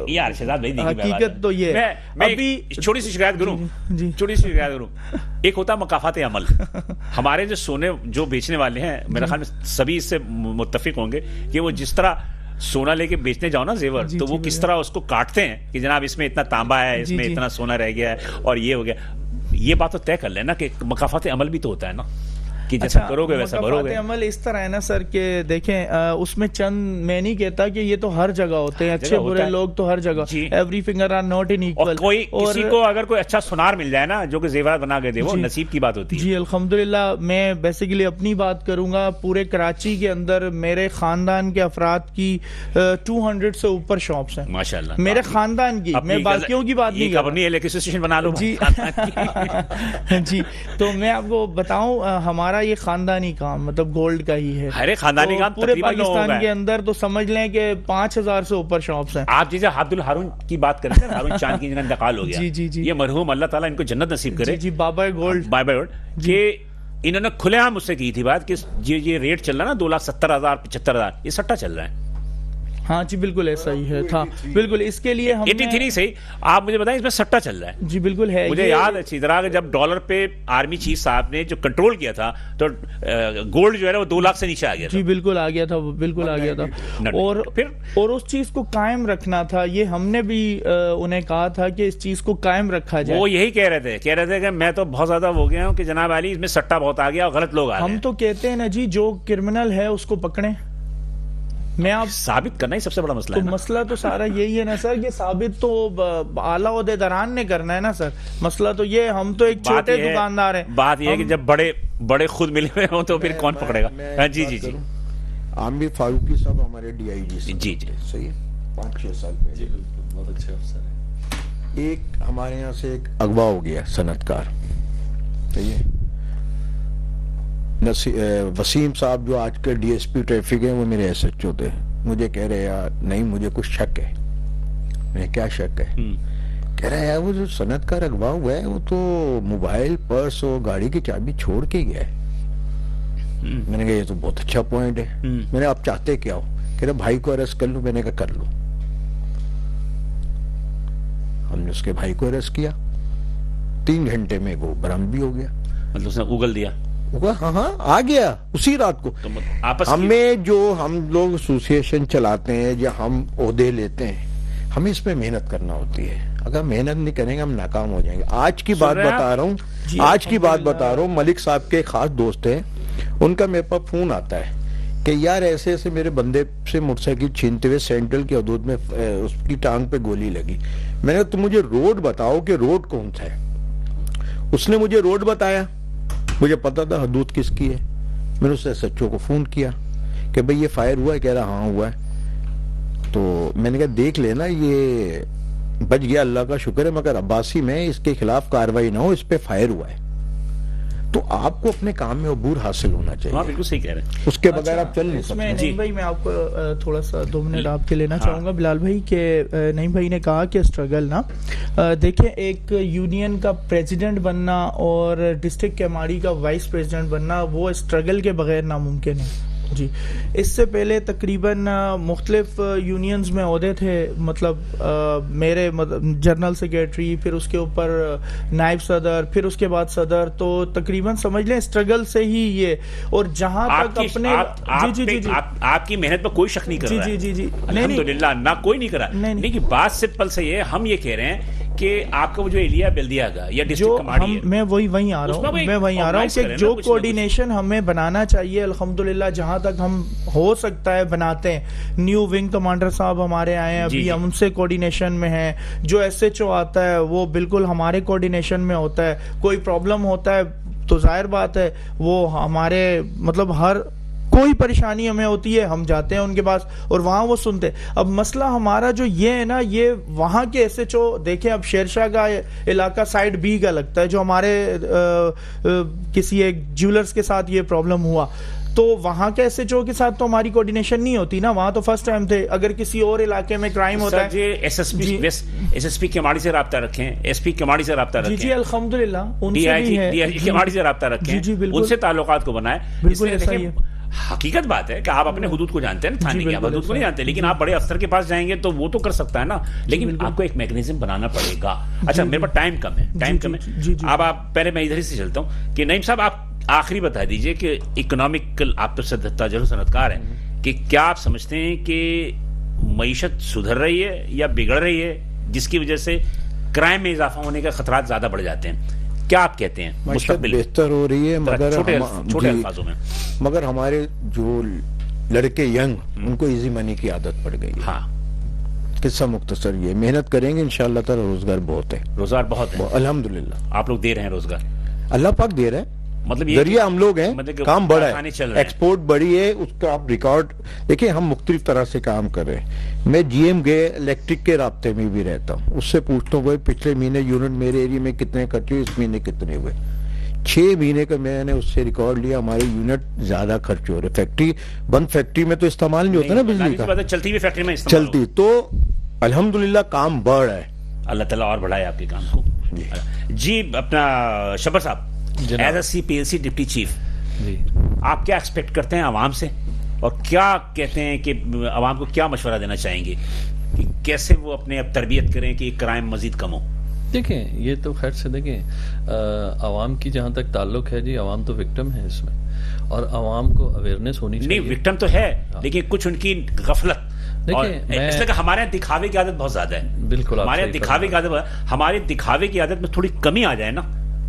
[SPEAKER 1] یار شہزاد بھائی
[SPEAKER 4] حقیقت تو یہ
[SPEAKER 1] ابھی چھوٹی سی شکایت کروں. ایک ہوتا مکافات عمل. ہمارے جو سونے جو بیچنے والے ہیں, میرا خیال میں سبھی اس سے متفق ہوں گے کہ وہ جس طرح سونا لے کے بیچنے جاؤ نا زیور, تو وہ کس طرح اس کو کاٹتے ہیں کہ جناب اس میں اتنا تانبا ہے, اس میں اتنا سونا رہ گیا ہے اور یہ ہو گیا. یہ بات تو طے کر لینا کہ مکافات عمل بھی تو ہوتا ہے نا, کہ جیسا کرو گے ویسا بھرو گے.
[SPEAKER 4] عمل اس طرح ہے نا سر کہ دیکھیں, اس میں چند میں نہیں کہتا کہ یہ تو ہر جگہ ہوتے ہیں, اچھے برے لوگ تو ہر جگہ. Every finger are not in equal.
[SPEAKER 1] کوئی کسی کو اگر کوئی اچھا سونار مل جائے نا جو کہ زیورات بنا کے دے, وہ نصیب کی بات ہوتی ہے.
[SPEAKER 4] جی الحمدللہ, میں بیسیکلی اپنی بات کروں گا. پورے کراچی کے اندر میرے خاندان کے افراد کی 200 سے اوپر شاپس ہیں
[SPEAKER 1] ماشاءاللہ,
[SPEAKER 4] میرے خاندان کی. میں باقیوں کی بات نہیں کر رہا.
[SPEAKER 1] ایسوسیشن بنا لو.
[SPEAKER 4] جی جی, تو میں آپ کو بتاؤں, ہمارا یہ خاندانی کام مطلب گولڈ کا ہی ہے.
[SPEAKER 1] ہر خاندانی کام
[SPEAKER 4] پورے پاکستان کے اندر تو سمجھ لیں کہ 5000 سے اوپر شاپس ہیں.
[SPEAKER 1] آپ جیسے عبد الہارون کی بات کرتے ہیں, ہارون چاند کی جنہاں انتقال ہو گیا,
[SPEAKER 4] جی جی,
[SPEAKER 1] یہ مرحوم اللہ تعالیٰ ان کو جنت نصیب کرے.
[SPEAKER 4] جی, بابا گولڈ,
[SPEAKER 1] بابا گولڈ, کہ انہوں نے کھلے عام مجھ سے کی تھی بات کہ یہ ریٹ چل رہا نا 2,70,000 75,000, یہ سٹا چل رہا ہے.
[SPEAKER 4] ہاں جی بالکل ایسا ہی ہے تھا. بالکل اس کے لیے ہم
[SPEAKER 1] 83 صحیح, آپ مجھے بتائیں اس میں سٹا چل رہا ہے.
[SPEAKER 4] جی بالکل ہے.
[SPEAKER 1] مجھے یاد ہے اچھی طرح کہ جب ڈالر پہ آرمی چیف صاحب نے جو کنٹرول کیا تھا تو گولڈ جو ہے وہ 2 لاکھ سے نیچے آ گیا تھا.
[SPEAKER 4] جی بالکل آ گیا تھا, بالکل آ گیا تھا. اور اس چیز کو قائم رکھنا تھا. یہ ہم نے بھی انہیں کہا تھا کہ اس چیز کو قائم رکھا جائے.
[SPEAKER 1] وہ یہی کہہ رہے تھے کہ میں تو بہت زیادہ ہو گیا ہوں کہ جناب علی اس میں سٹا بہت آ گیا اور غلط لوگ آ گئے.
[SPEAKER 4] ہم تو کہتے ہیں نا جی, جو کرمنل ہے اس کو پکڑیں. میں آپ
[SPEAKER 1] ثابت کرنا ہی سب سے بڑا مسئلہ ہے.
[SPEAKER 4] مسئلہ تو سارا یہی ہے نا سر, کہ ثابت تو اعلیٰ عہدیداران نے کرنا ہے نا سر. مسئلہ تو یہ, ہم تو ایک چھوٹے دکاندار ہیں.
[SPEAKER 1] بات یہ ہے کہ جب بڑے خود ملے ہوئے ہوں تو پھر کون پکڑے گا. جی جی جی,
[SPEAKER 2] عامر فاروقی صاحب ہمارے ڈی آئی جی.
[SPEAKER 1] جی جی
[SPEAKER 2] صحیح, 5-6 سال پہلے
[SPEAKER 3] بہت اچھے افسر ہیں.
[SPEAKER 2] ایک ہمارے یہاں سے ایک اغوا ہو گیا صنعتکار, صحیح ہے. وسیم صاحب جو آج کے ڈی ایس پی ٹریفک ہیں, وہ میرے ایس ایچ او تھے. مجھے کہہ رہے یار نہیں مجھے کچھ شک ہے. میں کیا شک ہے؟ کہہ رہا ہے یار وہ جو صنعتکار اغوا ہوا ہے وہ تو موبائل, پرس اور گاڑی کی چابی چھوڑ کے گیا ہے. میں نے کہا یہ تو بہت اچھا پوائنٹ ہے. میں نے آپ چاہتے کیا ہو؟ کہہ رہا بھائی کو اریسٹ کر لوں. میں نے کہا کر لو. ہم نے اس کے بھائی کو اریسٹ کیا, 3 گھنٹے میں وہ برآمد بھی ہو گیا.
[SPEAKER 1] مطلب اس نے اگل دیا.
[SPEAKER 2] ہاں آ گیا اسی رات کو. ہمیں جو ہم لوگ ایسوسیشن چلاتے ہیں یا ہم عہدے لیتے ہیں, ہمیں اس میں محنت کرنا ہوتی ہے. اگر محنت نہیں کریں گے ہم ناکام ہو جائیں گے. آج کی بات بتا رہا ہوں, ملک صاحب کے خاص دوست ہیں, ان کا میرے پاس فون آتا ہے کہ یار ایسے ایسے میرے بندے سے موٹر سائیکل چھینتے ہوئے سینٹرل کی حدود میں اس کی ٹانگ پہ گولی لگی. میں نے کہا تم مجھے روڈ بتاؤ کہ روڈ کون سا ہے. اس نے مجھے روڈ بتایا, مجھے پتا تھا حدود کس کی ہے. میں نے اس ایس ایچ او کو فون کیا کہ بھئی یہ فائر ہوا ہے. کہہ رہا ہاں ہوا ہے. تو میں نے کہا دیکھ لینا یہ بچ گیا, اللہ کا شکر ہے, مگر عباسی میں اس کے خلاف کاروائی نہ ہو, اس پہ فائر ہوا ہے. تو آپ کو اپنے کام میں عبور حاصل ہونا چاہیے.
[SPEAKER 1] ہاں بالکل صحیح کہہ رہے ہیں.
[SPEAKER 2] اس کے بغیر آپ چل نہیں
[SPEAKER 4] سکتے.
[SPEAKER 2] جی
[SPEAKER 4] بھائی میں آپ کو تھوڑا سا 2 منٹ آپ کے لینا چاہوں گا بلال بھائی, کہ نعیم بھائی نے کہا کہ اسٹرگل نا, دیکھیں ایک یونین کا پریزیڈنٹ بننا اور ڈسٹرکٹ کیماڑی کا وائس پریزیڈنٹ بننا وہ اسٹرگل کے بغیر ناممکن ہے. جی اس سے پہلے تقریباً مختلف یونینز میں عہدے تھے، مطلب میرے جنرل سیکریٹری، پھر اس کے اوپر نائب صدر، پھر اس کے بعد صدر، تو تقریباً سمجھ لیں اسٹرگل سے ہی یہ، اور جہاں تک اپنے
[SPEAKER 1] آپ کی محنت پہ کوئی شک نہیں کر رہا ہے،
[SPEAKER 4] جی
[SPEAKER 1] الحمدللہ نہ کوئی نہیں کر رہا، لیکن بات سمپل سے یہ ہم یہ کہہ رہے ہیں کہ آپ کا وہ جو ایریا بلدیہ کا یا ڈسٹرکٹ کماڑی ہے،
[SPEAKER 4] میں وہیں آ رہا ہوں کہ جو کوارڈینیشن ہمیں بنانا چاہیے الحمدللہ جہاں تک ہم ہو سکتا ہے بناتے ہیں. نیو ونگ کمانڈر صاحب ہمارے آئے ہیں ابھی، ہم ان سے کوارڈینیشن میں ہیں. جو ایس ایچ او آتا ہے وہ بالکل ہمارے کوارڈینیشن میں ہوتا ہے. کوئی پرابلم ہوتا ہے تو ظاہر بات ہے وہ ہمارے مطلب ہر کوئی پریشانی ہمیں ہوتی ہے ہم جاتے ہیں ان کے پاس اور وہاں وہ سنتے. اب مسئلہ ہمارا جو یہ ہے نا، یہ وہاں کے ایس ایچ او دیکھیں، اب شیرشاہ کا علاقہ سائڈ بی کا لگتا ہے، جو ہمارے کسی ایک جیولرز کے ساتھ یہ پرابلم ہوا، تو وہاں کے ایس ایچ او کے ساتھ تو ہماری کوارڈینیشن نہیں ہوتی نا، وہاں تو فرسٹ ٹائم تھے. اگر کسی اور علاقے میں کرائم ہوتا ہے،
[SPEAKER 1] ایس ایس پی کماڑی سے رابطہ رکھیں، ایس پی کماڑی سے رابطہ رکھیں،
[SPEAKER 4] جی الحمدللہ ان سے بھی ہے،
[SPEAKER 1] ڈی آئی جی کماڑی سے رابطہ رکھیں، ان سے تعلقات کو بنائیں.
[SPEAKER 4] بالکل ایسا ہی ہے.
[SPEAKER 1] حقیقت بات ہے کہ آپ اپنے حدود کو جانتے ہیں نا، تھانے کی آپ حدود کو نہیں جانتے، لیکن آپ بڑے افسر کے پاس جائیں گے تو وہ تو کر سکتا ہے نا، لیکن آپ کو ایک میکنزم بنانا پڑے گا. اچھا میرے پاس ٹائم کم ہے، اب آپ پہلے میں ادھر ہی سے چلتا ہوں کہ نعیم صاحب آپ آخری بتا دیجئے کہ اکنامکل، آپ تو تاجر و صنعتکار ہیں، کہ کیا آپ سمجھتے ہیں کہ معیشت سدھر رہی ہے یا بگڑ رہی ہے، جس کی وجہ سے کرائم میں اضافہ ہونے کے خطرات زیادہ بڑھ جاتے ہیں؟ کیا آپ کہتے ہیں؟
[SPEAKER 2] مستقبل بہتر ہو رہی ہے، مگر
[SPEAKER 1] چھوٹے الفاظوں میں،
[SPEAKER 2] مگر ہمارے جو لڑکے ینگ ان کو ایزی منی کی عادت پڑ گئی.
[SPEAKER 1] ہاں
[SPEAKER 2] قصہ مختصر یہ، محنت کریں گے انشاءاللہ تعالی روزگار بہت ہے،
[SPEAKER 1] روزگار بہت ہے
[SPEAKER 2] الحمدللہ.
[SPEAKER 1] آپ لوگ دے رہے ہیں روزگار،
[SPEAKER 2] اللہ پاک دے رہے ہیں،
[SPEAKER 1] مطلب
[SPEAKER 2] ذریعہ ہم لوگ ہیں، کام بڑا ہے، ایکسپورٹ بڑی ہے، اس کا آپ ریکارڈ دیکھیں. ہم مختلف طرح سے کام کر رہے ہیں. میں جی ایم گئے الیکٹرک کے رابطے میں بھی رہتا ہوں، اس سے پوچھتا ہوں پچھلے مہینے یونٹ میرے ایریا میں کتنے خرچ ہوئے، اس مہینے کتنے ہوئے. 6 مہینے کا میں نے اس سے ریکارڈ لیا، ہمارے یونٹ زیادہ خرچ ہو رہے. فیکٹری بند، فیکٹری میں تو استعمال نہیں ہوتا نا بجلی کا،
[SPEAKER 1] چلتی ہوئی فیکٹری میں
[SPEAKER 2] چلتی، تو الحمدللہ کام بڑھ رہا ہے. اللہ
[SPEAKER 1] تعالیٰ اور بڑھائے آپ کے کام کو. جی اپنا شبر صاحب، as a C P L C deputy chief, آپ کیا ایکسپیکٹ کرتے ہیں عوام سے، اور کیا کہتے ہیں کہ عوام کو کیا مشورہ دینا چاہیں گے کہ کیسے وہ اپنے اب تربیت کریں کہ کرائم مزید کم ہو؟
[SPEAKER 3] دیکھیں یہ تو خیر سے دیکھیں، عوام کی جہاں تک تعلق ہے، جی عوام تو وکٹم ہے اس میں، اور عوام کو اویئرنیس ہونی چاہیے.
[SPEAKER 1] نہیں وکٹم تو ہے، لیکن کچھ ان کی غفلت، اس لیے کہ ہمارے یہاں دکھاوے کی عادت بہت زیادہ ہے.
[SPEAKER 3] بالکل
[SPEAKER 1] ہمارے یہاں دکھاوے کی عادت، ہمارے دکھاوے کی عادت میں تھوڑی کمی آ جائے نا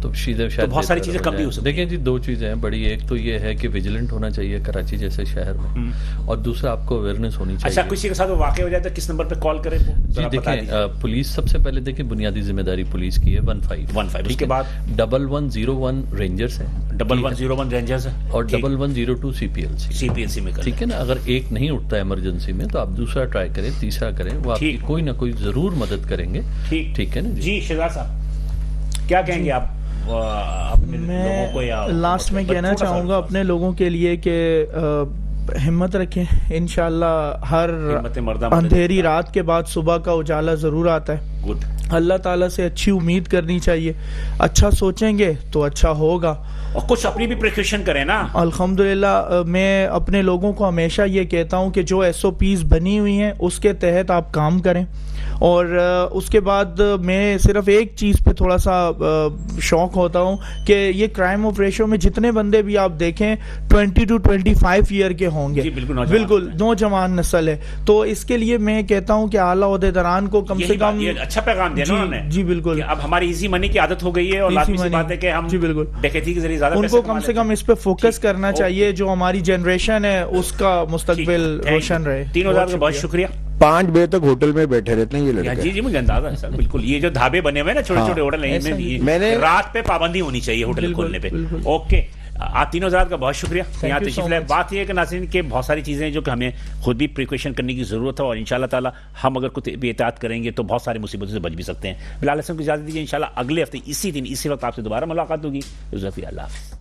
[SPEAKER 3] تو شاید
[SPEAKER 1] بہت ساری چیزیں کم بھی ہو سکتی.
[SPEAKER 3] دیکھیں جی 2 چیزیں ہیں بڑی، ایک تو یہ ہے کہ ویجیلنٹ ہونا چاہیے کراچی جیسے شہر میں، اور دوسرا آپ کو اویئرنیس ہونی چاہیے.
[SPEAKER 1] اچھا کسی کے ساتھ واقع ہو جائے تو کس نمبر پہ کال کریں؟
[SPEAKER 3] جی دیکھیں پولیس سب سے پہلے دیکھیں بنیادی ذمہ داری پولیس کی ہے 15،
[SPEAKER 1] اس کے بعد
[SPEAKER 3] 1101 رینجرز ہیں،
[SPEAKER 1] 1101 رینجرز ہیں، اور
[SPEAKER 3] 1102 سی پی ایل سی میں، ٹھیک ہے نا. اگر ایک نہیں اٹھتا ہے ایمرجنسی میں تو آپ دوسرا ٹرائی کریں، تیسرا کریں، وہ آپ کی کوئی نہ کوئی ضرور مدد کریں گے. ٹھیک ہے نا.
[SPEAKER 1] جی شہزاد صاحب کیا کہیں گے آپ؟
[SPEAKER 4] میں لاسٹ میں کہنا چاہوں گا اپنے لوگوں کے لیے کہ ہمت رکھیں، انشاءاللہ ہر اندھیری رات کے بعد صبح کا اجالا ضرور آتا ہے. اللہ تعالیٰ سے اچھی امید کرنی چاہیے، اچھا سوچیں گے تو اچھا ہوگا،
[SPEAKER 1] اور کچھ اپنی بھی پریکاشن کریں نا.
[SPEAKER 4] الحمدللہ میں اپنے لوگوں کو ہمیشہ یہ کہتا ہوں کہ جو ایس او پیز بنی ہوئی ہیں اس کے تحت آپ کام کریں. اور اس کے بعد میں صرف ایک چیز پہ تھوڑا سا شوق ہوتا ہوں کہ یہ کرائم آف ریشو میں جتنے بندے بھی آپ دیکھیں 20 to 25 ایئر کے ہوں گے، بالکل نوجوان نسل ہے. تو اس کے لیے میں کہتا ہوں کہ اعلیٰ عہدیداران کو کم سے کم
[SPEAKER 1] اچھا پیغام دیا انہوں نے.
[SPEAKER 4] جی بالکل،
[SPEAKER 1] اب ہماری ایزی منی کی عادت ہو گئی ہے، اور لازمی سی بات ہے کہ ہم ڈکیتی کے ذریعے زیادہ
[SPEAKER 4] ان کو کم سے کم اس پہ فوکس کرنا چاہیے، جو ہماری جنریشن ہے اس کا مستقبل روشن رہے.
[SPEAKER 1] 3000 کا بہت شکریہ.
[SPEAKER 2] 5 بجے تک ہوٹل میں بیٹھے رہتے ہیں یہ لڑکے.
[SPEAKER 1] جی مجھے اندازہ ہے سر، بالکل. یہ جو ڈھابے بنے ہوئے نا چھوٹے چھوٹے ہوٹل، میں نے رات پہ پابندی ہونی چاہیے ہوٹل کھولنے پہ. اوکے آپ تینوں حضرات کا بہت شکریہ یہاں تشریف لائے. بات یہ ہے کہ ناظرین کہ بہت ساری چیزیں ہیں جو کہ ہمیں خود بھی پریکاشن کرنے کی ضرورت ہے، اور انشاءاللہ تعالی ہم اگر کچھ بھی احتیاط کریں گے تو بہت ساری مصیبتوں سے بچ بھی سکتے ہیں. بلال حسن کو اجازت دیجیے، انشاءاللہ اگلے ہفتے اسی دن اسی وقت آپ سے دوبارہ ملاقات ہوگی. اللہ حافظ.